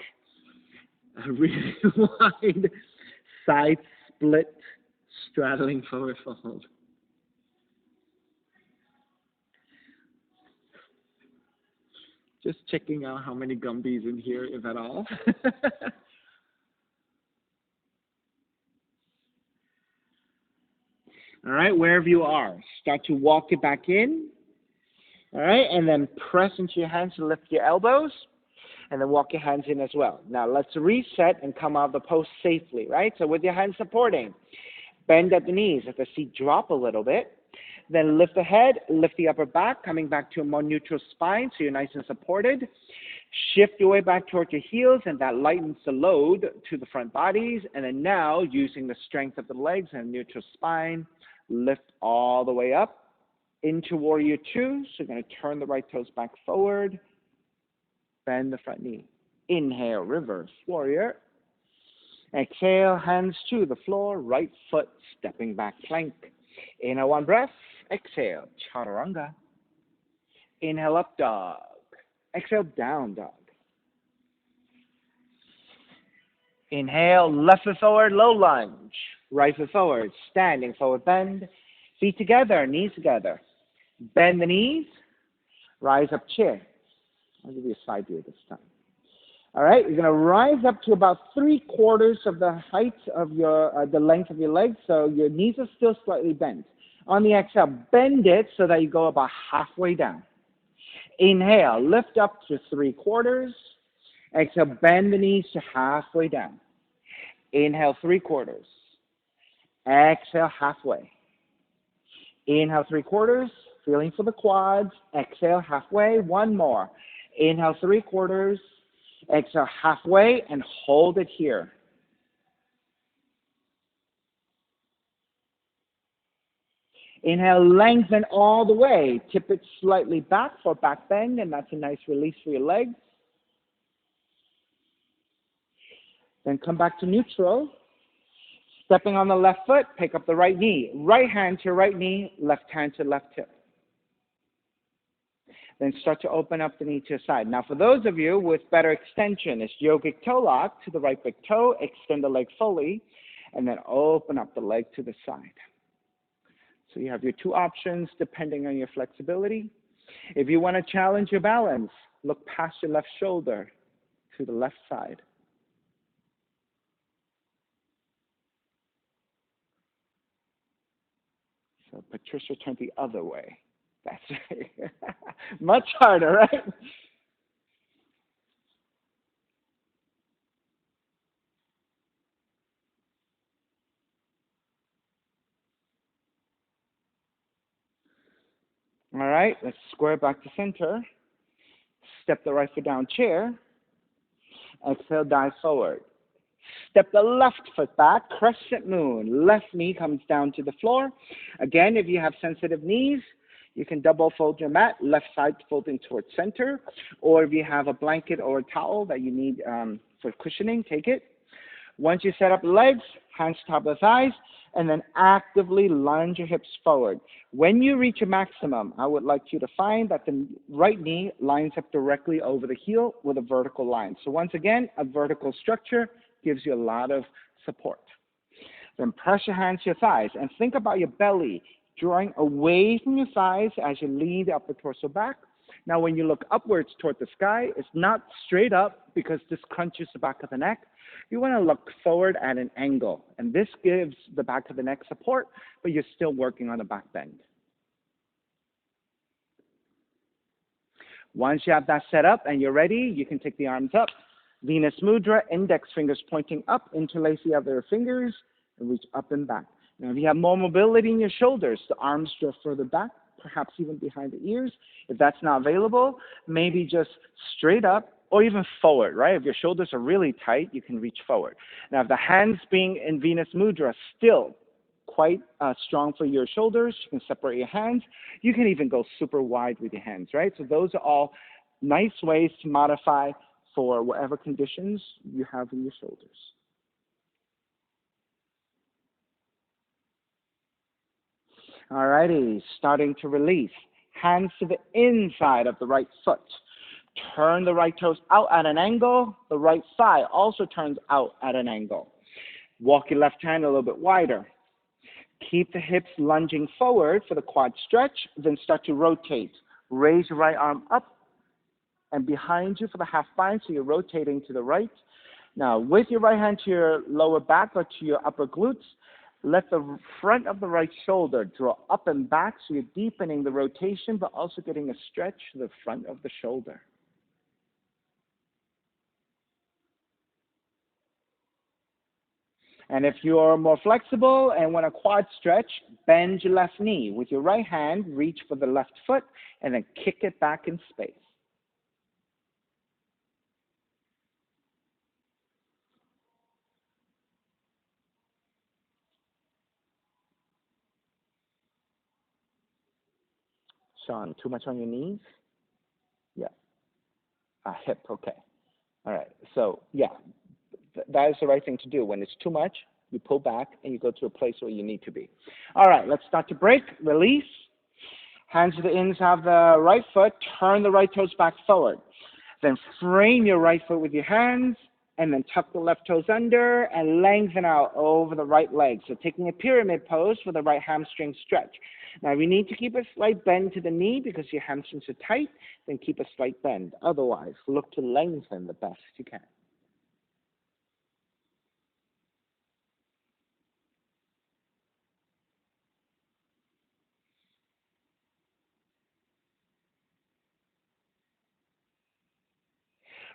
a really wide side split straddling forward fold. Just checking out how many Gumbies in here, if at all. All right, wherever you are, start to walk it back in. All right, and then press into your hands and lift your elbows, and then walk your hands in as well. Now let's reset and come out of the pose safely, right? So with your hands supporting, bend at the knees, let the seat drop a little bit. Then lift the head, lift the upper back, coming back to a more neutral spine so you're nice and supported. Shift your way back towards your heels, and that lightens the load to the front bodies. And then now, using the strength of the legs and neutral spine, lift all the way up into Warrior Two. So you're going to turn the right toes back forward, bend the front knee. Inhale, reverse warrior. Exhale, hands to the floor, right foot stepping back plank. Inhale, one breath. Exhale, chaturanga. Inhale, up dog. Exhale, down dog. Inhale, left foot forward, low lunge. Right foot forward, standing forward bend. Feet together, knees together. Bend the knees. Rise up chair. I'll give you a side view this time. All right, you're going to rise up to about 3/4 of the height of your, the length of your legs, so your knees are still slightly bent. On the exhale, bend it so that you go about halfway down. Inhale, lift up to 3/4. Exhale, bend the knees to halfway down. Inhale, 3/4. Exhale, halfway. Inhale, 3/4. Feeling for the quads. Exhale, halfway. One more. Inhale, 3/4. Exhale, halfway, and hold it here. Inhale, lengthen all the way. Tip it slightly back for back bend, and that's a nice release for your legs. Then come back to neutral. Stepping on the left foot, pick up the right knee. Right hand to right knee, left hand to left hip. Then start to open up the knee to the side. Now, for those of you with better extension, it's yogic toe lock to the right big toe, extend the leg fully, and then open up the leg to the side. So you have your two options depending on your flexibility. If you want to challenge your balance, look past your left shoulder to the left side. So Patricia turned the other way. That's right. Much harder, right? All right, let's square back to center. Step the right foot down, chair. Exhale, dive forward. Step the left foot back, crescent moon. Left knee comes down to the floor. Again, if you have sensitive knees, you can double fold your mat, left side folding towards center. Or if you have a blanket or a towel that you need for cushioning, take it. Once you set up the legs, hands top of the thighs, and then actively lunge your hips forward. When you reach a maximum, I would like you to find that the right knee lines up directly over the heel with a vertical line. So once again, a vertical structure gives you a lot of support. Then press your hands to your thighs and think about your belly drawing away from your thighs as you lean the upper torso back. Now, when you look upwards toward the sky, it's not straight up because this crunches the back of the neck. You want to look forward at an angle, and this gives the back of the neck support, but you're still working on a back bend. Once you have that set up and you're ready, you can take the arms up. Venus Mudra, index fingers pointing up, interlace the other fingers, and reach up and back. Now, if you have more mobility in your shoulders, the arms draw further back, perhaps even behind the ears. If that's not available, maybe just straight up, or even forward, right? If your shoulders are really tight, you can reach forward. Now, if the hands being in Venus Mudra still quite strong for your shoulders, you can separate your hands. You can even go super wide with your hands, right? So those are all nice ways to modify for whatever conditions you have in your shoulders. Alrighty, starting to release. Hands to the inside of the right foot. Turn the right toes out at an angle. The right thigh also turns out at an angle. Walk your left hand a little bit wider. Keep the hips lunging forward for the quad stretch, then start to rotate. Raise your right arm up and behind you for the half bind, so you're rotating to the right. Now, with your right hand to your lower back or to your upper glutes, let the front of the right shoulder draw up and back, so you're deepening the rotation, but also getting a stretch to the front of the shoulder. And if you are more flexible and want a quad stretch, bend your left knee. With your right hand, reach for the left foot, and then kick it back in space. Sean, too much on your knees? Yeah. Hip, okay. All right. So, yeah, that is the right thing to do. When it's too much, you pull back and you go to a place where you need to be. All right, let's start to break. Release. Hands to the inside of the right foot. Turn the right toes back forward. Then frame your right foot with your hands, and then tuck the left toes under and lengthen out over the right leg. So taking a pyramid pose for the right hamstring stretch. Now, we need to keep a slight bend to the knee because your hamstrings are tight, then keep a slight bend. Otherwise, look to lengthen the best you can.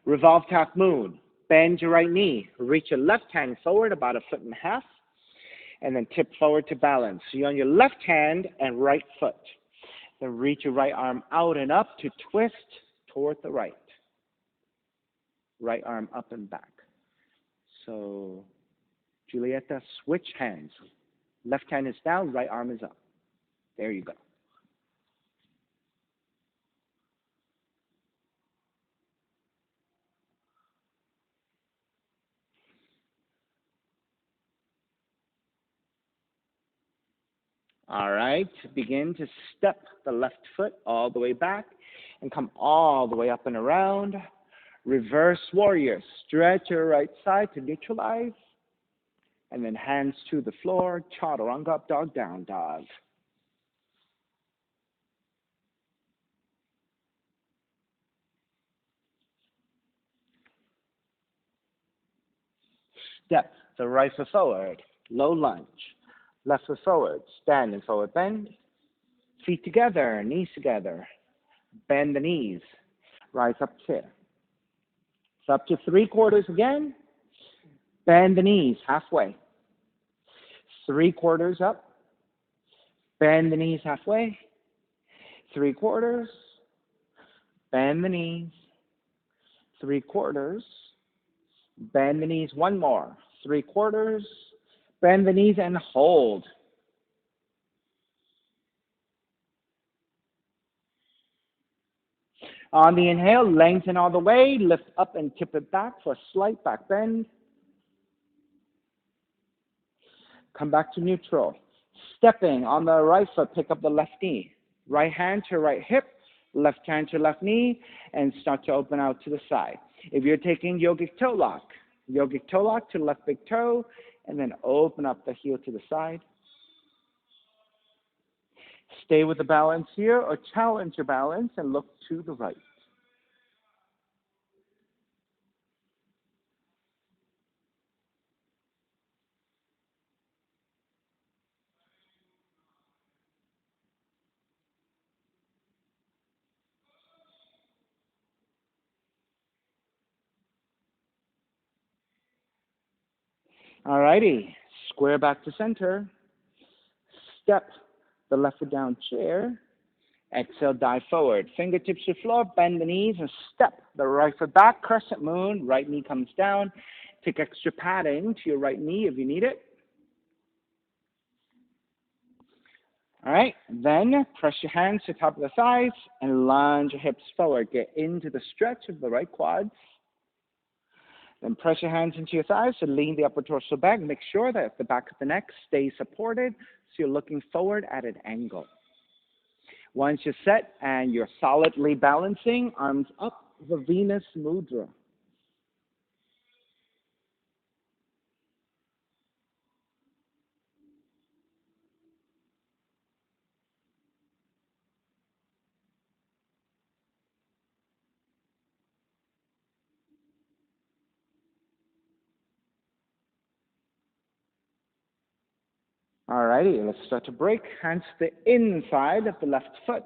Revolved half moon. Bend your right knee. Reach your left hand forward about 1.5 feet, and then tip forward to balance. So you're on your left hand and right foot. Then reach your right arm out and up to twist toward the right. Right arm up and back. So, Julieta, switch hands. Left hand is down, right arm is up. There you go. All right, begin to step the left foot all the way back and come all the way up and around. Reverse warrior. Stretch your right side to neutralize. And then hands to the floor. Chaturanga, up dog, down dog. Step the right foot forward. Low lunge. Left foot forward. Stand and forward bend. Feet together, knees together. Bend the knees. Rise up chair. So up to 3/4 again. Bend the knees halfway. 3/4 up. Bend the knees halfway. 3/4. Bend the knees. 3/4. Bend the knees one more. 3/4. Bend the knees and hold. On the inhale, lengthen all the way. Lift up and tip it back for a slight back bend. Come back to neutral. Stepping on the right foot, pick up the left knee. Right hand to right hip, left hand to left knee, and start to open out to the side. If you're taking yogic toe lock to left big toe, and then open up the heel to the side. Stay with the balance here, or challenge your balance and look to the right. Alrighty, square back to center. Step the left foot down chair, Exhale, dive forward. Fingertips to floor, bend the knees, and step the right foot back. Crescent moon, right knee comes down. Take extra padding to your right knee if you need it. All right, then press your hands to the top of the thighs and lunge your hips forward. Get into the stretch of the right quads. Then press your hands into your thighs to lean the upper torso back. Make sure that the back of the neck stays supported so you're looking forward at an angle. Once you're set and you're solidly balancing, arms up, the Venus Mudra. Alrighty, let's start to break. Hands to the inside of the left foot.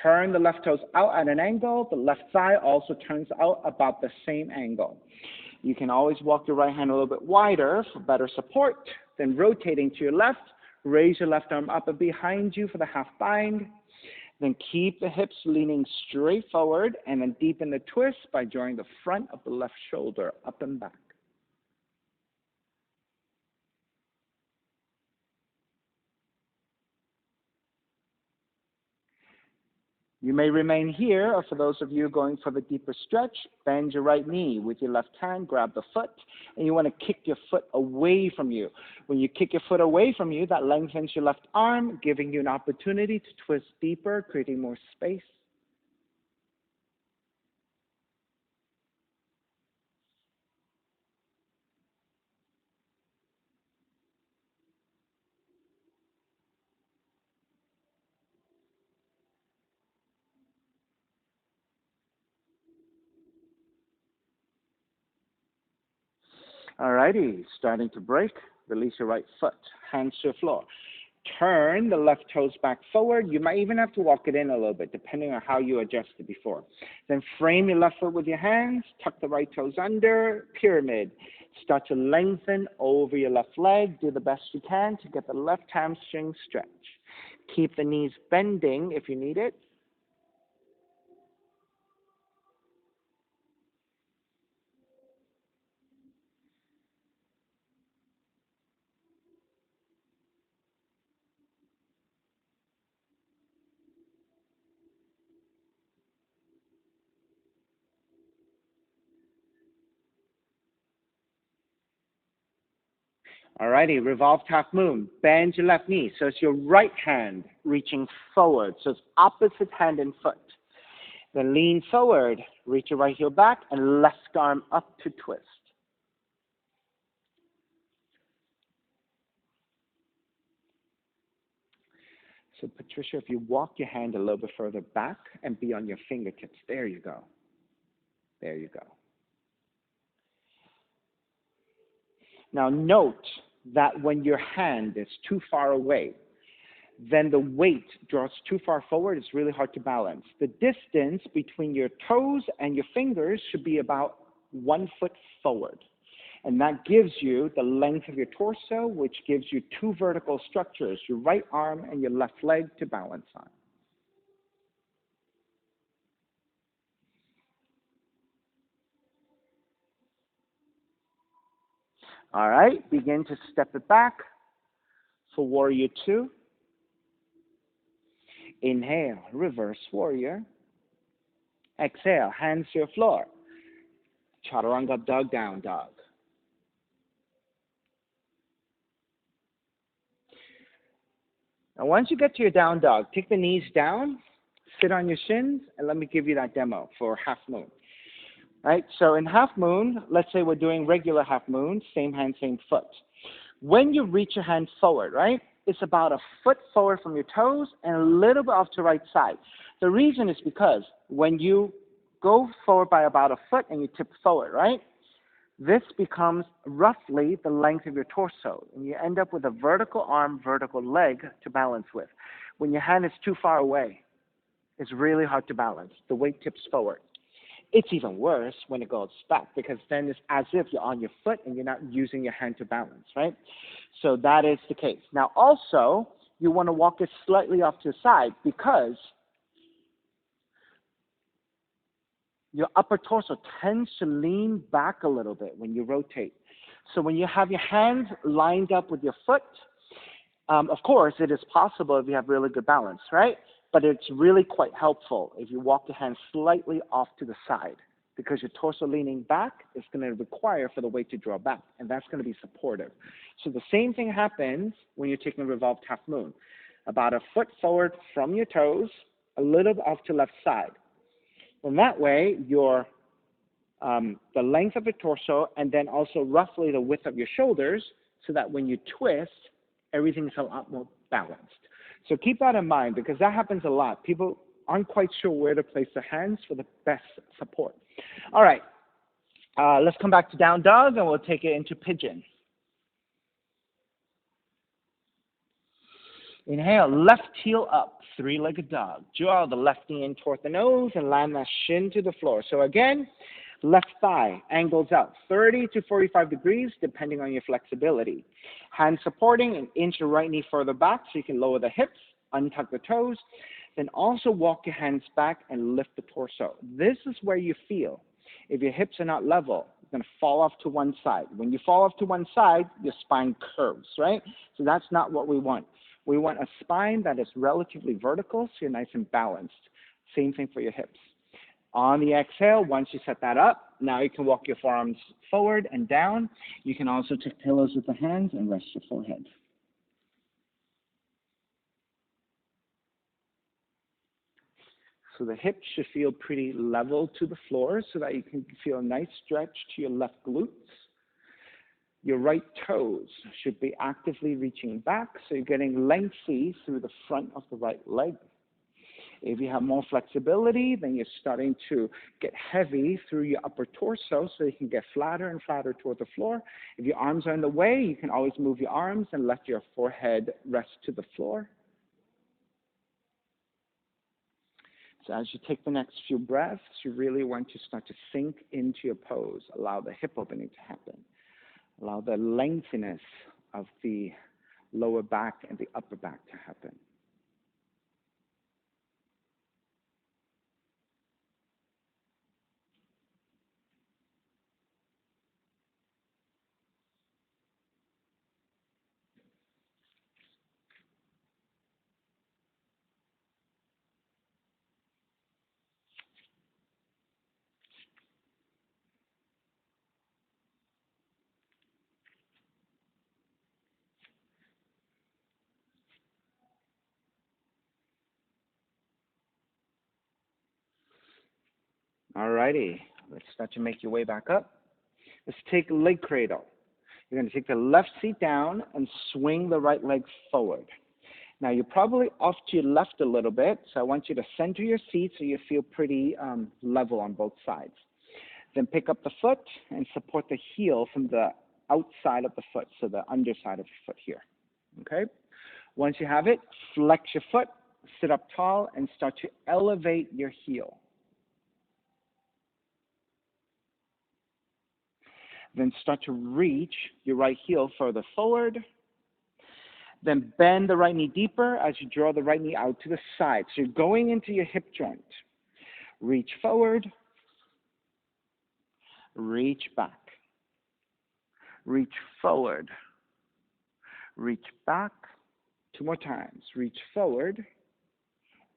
Turn the left toes out at an angle. The left thigh also turns out about the same angle. You can always walk your right hand a little bit wider for better support. Then rotating to your left, raise your left arm up and behind you for the half bind. Then keep the hips leaning straight forward and then deepen the twist by drawing the front of the left shoulder up and back. You may remain here, or for those of you going for the deeper stretch, bend your right knee with your left hand, grab the foot, and you want to kick your foot away from you. When you kick your foot away from you, that lengthens your left arm, giving you an opportunity to twist deeper, creating more space. Alrighty, starting to break. Release your right foot, hands to the floor. Turn the left toes back forward. You might even have to walk it in a little bit, depending on how you adjusted before. Then frame your left foot with your hands, tuck the right toes under, pyramid. Start to lengthen over your left leg. Do the best you can to get the left hamstring stretch. Keep the knees bending if you need it. Alrighty, revolved half moon. Bend your left knee. So it's your right hand reaching forward. So it's opposite hand and foot. Then lean forward, reach your right heel back, and left arm up to twist. So Patricia, if you walk your hand a little bit further back and be on your fingertips. There you go. There you go. Now note that when your hand is too far away, then the weight draws too far forward. It's really hard to balance. The distance between your toes and your fingers should be about 1 foot forward. And that gives you the length of your torso, which gives you two vertical structures, your right arm and your left leg to balance on. All right, begin to step it back for warrior two. Inhale, reverse warrior. Exhale, hands to your floor. Chaturanga dog, down dog. Now once you get to your down dog, take the knees down, sit on your shins, and let me give you that demo for half moon. Right, so in half moon, let's say we're doing regular half moon, same hand, same foot. When you reach your hand forward, right, it's about a foot forward from your toes and a little bit off to the right side. The reason is because when you go forward by about a foot and you tip forward, right, this becomes roughly the length of your torso, and you end up with a vertical arm, vertical leg to balance with. When your hand is too far away, it's really hard to balance. The weight tips forward. It's even worse when it goes back, because then it's as if you're on your foot and you're not using your hand to balance, right? So that is the case. Now also, you want to walk it slightly off to the side, because your upper torso tends to lean back a little bit when you rotate. So when you have your hands lined up with your foot, of course, it is possible if you have really good balance, right? But it's really quite helpful if you walk your hands slightly off to the side, because your torso leaning back is going to require for the weight to draw back, and that's going to be supportive. So the same thing happens when you're taking a revolved half moon. About a foot forward from your toes, a little off to left side. And that way, your the length of your torso, and then also roughly the width of your shoulders, so that when you twist, everything's a lot more balanced. So keep that in mind, because that happens a lot. People aren't quite sure where to place their hands for the best support. All right, let's come back to down dog, and we'll take it into pigeon. Inhale, left heel up, three-legged dog. Draw the left knee in toward the nose and land that shin to the floor. So again, left thigh angles out 30 to 45 degrees, depending on your flexibility. Hands supporting and inch your right knee further back so you can lower the hips, untuck the toes, then also walk your hands back and lift the torso. This is where you feel. If your hips are not level, you're going to fall off to one side. When you fall off to one side, your spine curves, right? So that's not what we want. We want a spine that is relatively vertical, so you're nice and balanced. Same thing for your hips. On the exhale, once you set that up, now you can walk your forearms forward and down. You can also take pillows with the hands and rest your forehead. So the hips should feel pretty level to the floor so that you can feel a nice stretch to your left glutes. Your right toes should be actively reaching back, so you're getting lengthy through the front of the right leg. If you have more flexibility, then you're starting to get heavy through your upper torso so you can get flatter and flatter toward the floor. If your arms are in the way, you can always move your arms and let your forehead rest to the floor. So as you take the next few breaths, you really want to start to sink into your pose. Allow the hip opening to happen. Allow the lengthiness of the lower back and the upper back to happen. All righty, let's start to make your way back up. Let's take leg cradle. You're going to take the left seat down and swing the right leg forward. Now, you're probably off to your left a little bit, so I want you to center your seat so you feel pretty level on both sides. Then pick up the foot and support the heel from the outside of the foot, so the underside of the foot here. Okay? Once you have it, flex your foot, sit up tall, and start to elevate your heel. Then start to reach your right heel further forward. Then bend the right knee deeper as you draw the right knee out to the side. So you're going into your hip joint. Reach forward. Reach back. Reach forward. Reach back. Two more times. Reach forward.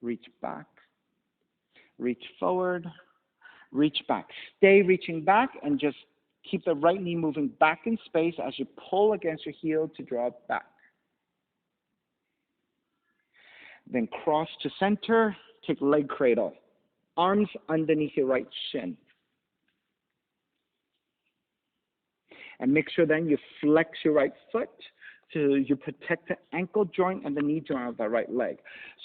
Reach back. Reach forward. Reach back. Stay reaching back and just keep the right knee moving back in space as you pull against your heel to draw it back. Then cross to center, take leg cradle. Arms underneath your right shin. And make sure then you flex your right foot so you protect the ankle joint and the knee joint of that right leg.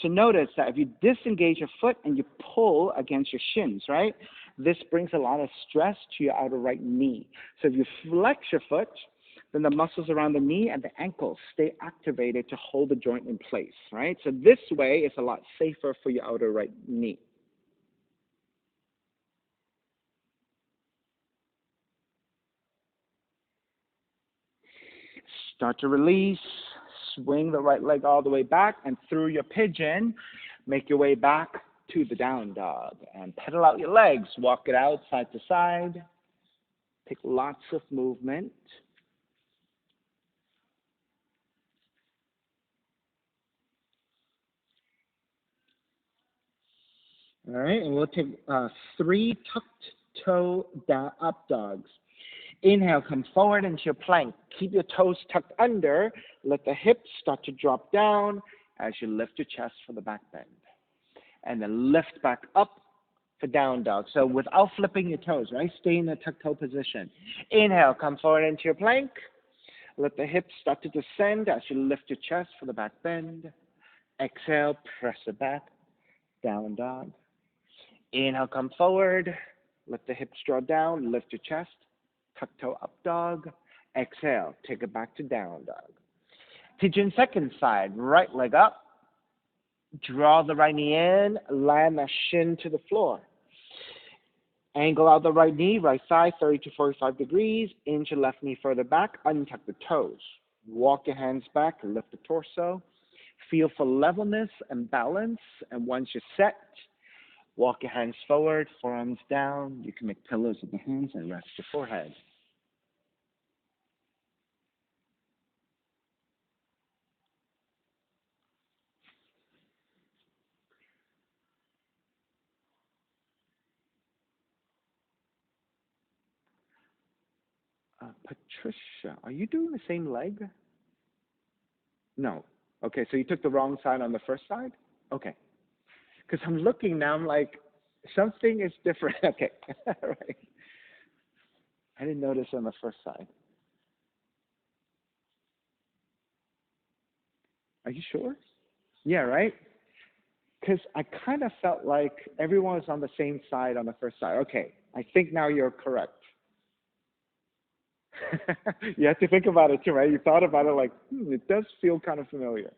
So notice that if you disengage your foot and you pull against your shins, right, this brings a lot of stress to your outer right knee. So if you flex your foot, then the muscles around the knee and the ankle stay activated to hold the joint in place, right? So this way it's a lot safer for your outer right knee. Start to release, swing the right leg all the way back, and through your pigeon, make your way back to the down dog. And pedal out your legs. Walk it out side to side. Take lots of movement. All right, and we'll take 3 tucked toe up dogs. Inhale, come forward into your plank. Keep your toes tucked under. Let the hips start to drop down as you lift your chest for the back bend. And then lift back up for down dog. So without flipping your toes, right? Stay in the tucked toe position. Inhale, come forward into your plank. Let the hips start to descend as you lift your chest for the back bend. Exhale, press it back, down dog. Inhale, come forward. Let the hips draw down, lift your chest. Tuck toe up dog. Exhale, take it back to down dog. Pigeon second side, right leg up. Draw the right knee in, land the shin to the floor. Angle out the right knee, right thigh, 30 to 45 degrees. Inch your left knee further back, untuck the toes. Walk your hands back, lift the torso. Feel for levelness and balance. And once you're set, walk your hands forward, forearms down. You can make pillows with the hands and rest your forehead. Patricia, are you doing the same leg? No. Okay, so you took the wrong side on the first side? Okay. Because I'm looking now, I'm like, something is different. Okay, all right. I didn't notice on the first side. Are you sure? Yeah, right? Because I kind of felt like everyone was on the same side on the first side. Okay, I think now you're correct. You have to think about it too, right? You thought about it like, it does feel kind of familiar.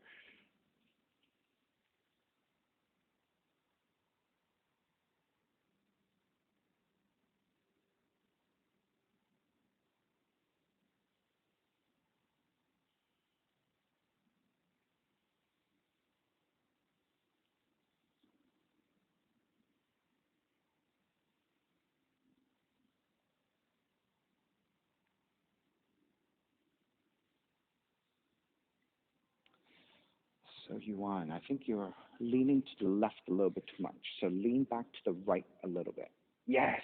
So Yuan, I think you're leaning to the left a little bit too much. So lean back to the right a little bit. Yes.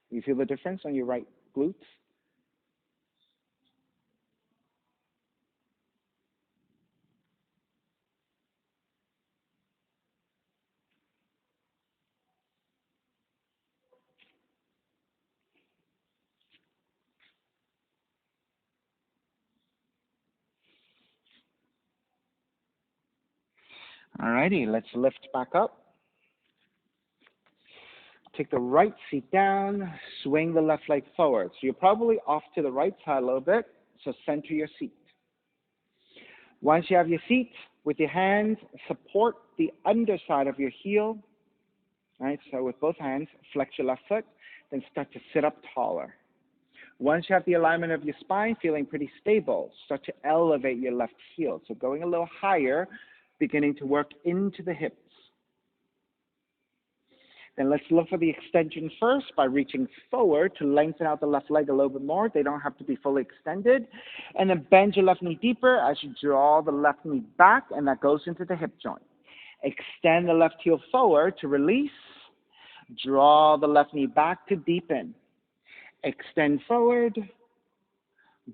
You feel the difference on your right glutes? All righty, let's lift back up. Take the right seat down, swing the left leg forward. So you're probably off to the right side a little bit, so center your seat. Once you have your seat, with your hands, support the underside of your heel. All right, so with both hands, flex your left foot, then start to sit up taller. Once you have the alignment of your spine feeling pretty stable, start to elevate your left heel. So going a little higher, beginning to work into the hips. Then let's look for the extension first by reaching forward to lengthen out the left leg a little bit more. They don't have to be fully extended. And then bend your left knee deeper as you draw the left knee back, and that goes into the hip joint. Extend the left heel forward to release. Draw the left knee back to deepen. Extend forward.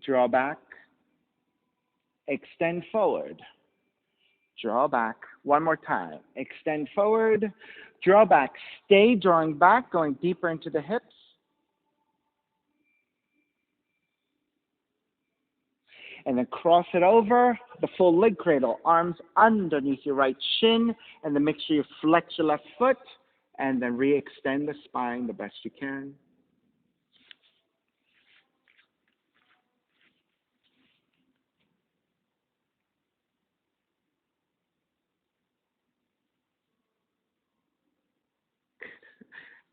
Draw back. Extend forward. Draw back. One more time. Extend forward. Draw back. Stay drawing back, going deeper into the hips. And then cross it over, the full leg cradle, arms underneath your right shin, and then make sure you flex your left foot, and then re-extend the spine the best you can.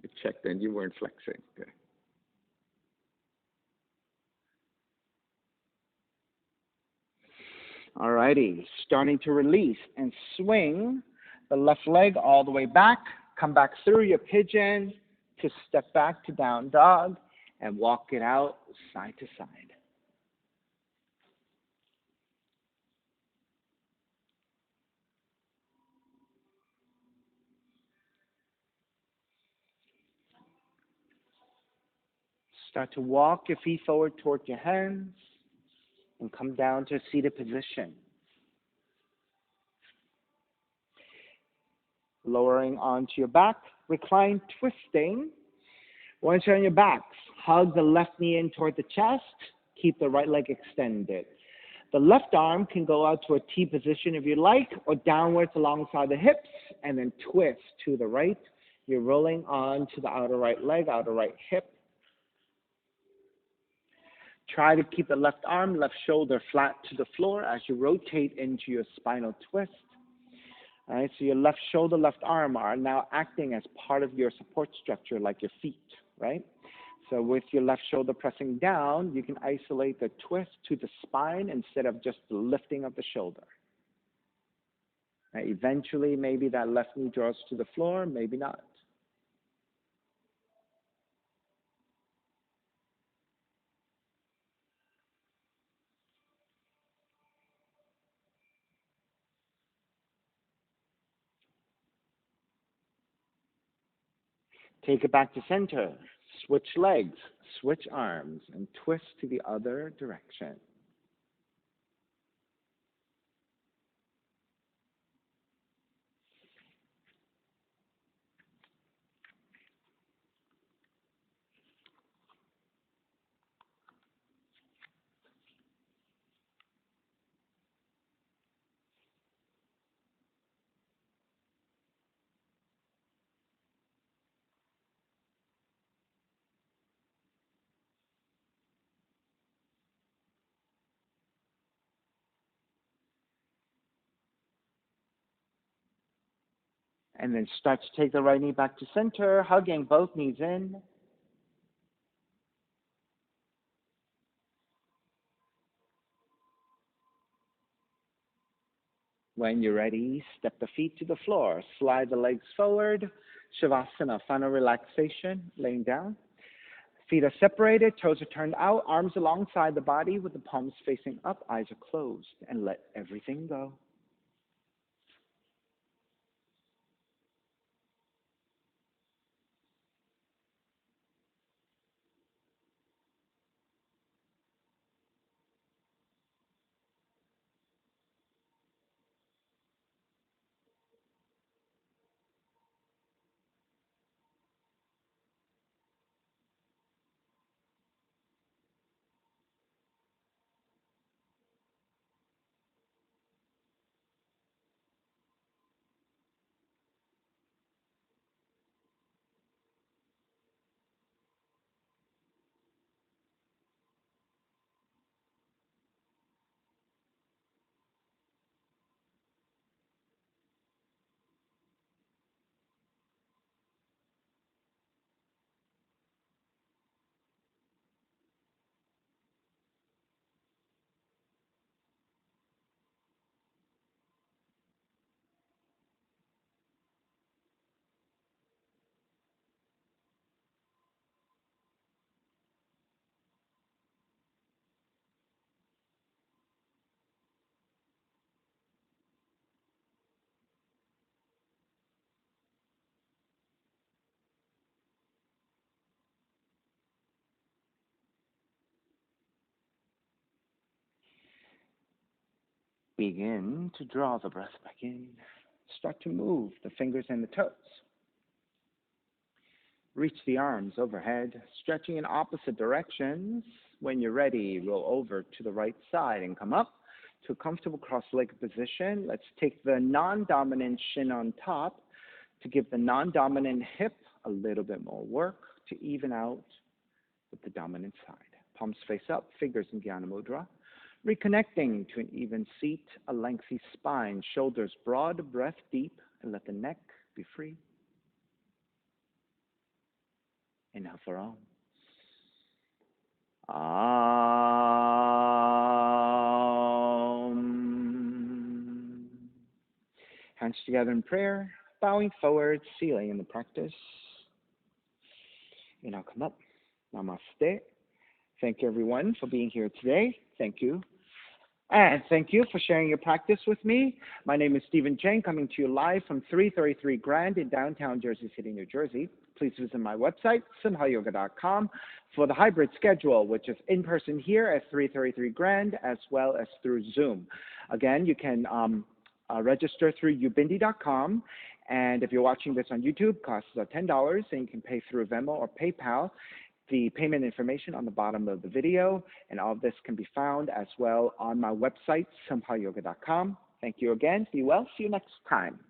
You checked and you weren't flexing. Good. All righty, starting to release and swing the left leg all the way back, Come back through your pigeon to step back to down dog and walk it out side to side. Start to walk your feet forward toward your hands and come down to a seated position. Lowering onto your back, recline twisting. Once you're on your backs, hug the left knee in toward the chest. Keep the right leg extended. The left arm can go out to a T position if you like, or downwards alongside the hips, and then twist to the right. You're rolling on to the outer right leg, outer right hip. Try to keep the left arm, left shoulder flat to the floor as you rotate into your spinal twist. All right, so your left shoulder, left arm are now acting as part of your support structure, like your feet, right? So with your left shoulder pressing down, you can isolate the twist to the spine instead of just the lifting of the shoulder. Right, eventually, maybe that left knee draws to the floor, maybe not. Take it back to center. Switch legs, switch arms, and twist to the other direction. And then start to take the right knee back to center, hugging both knees in. When you're ready, step the feet to the floor. Slide the legs forward. Savasana, final relaxation, laying down. Feet are separated, toes are turned out, arms alongside the body with the palms facing up, eyes are closed, and let everything go. Begin to draw the breath back in. Start to move the fingers and the toes. Reach the arms overhead, stretching in opposite directions. When you're ready, roll over to the right side and come up to a comfortable cross-legged position. Let's take the non-dominant shin on top to give the non-dominant hip a little bit more work to even out with the dominant side. Palms face up, fingers in Jnana Mudra. Reconnecting to an even seat, a lengthy spine, shoulders broad, breath deep, and let the neck be free. Inhale for Om. Om. Hands together in prayer. bowing forward, sealing in the practice. And I'll come up. Namaste. Thank you, everyone, for being here today. Thank you. And thank you for sharing your practice with me. My name is Stephen Chang, coming to you live from 333 Grand in downtown Jersey City, New Jersey. Please visit my website, simhayoga.com, for the hybrid schedule, which is in person here at 333 Grand, as well as through Zoom. Again, you can register through ubindi.com. And if you're watching this on YouTube, costs are $10, and you can pay through Venmo or PayPal. The payment information on the bottom of the video, and all of this can be found as well on my website, simhayoga.com. Thank you again. Be well. See you next time.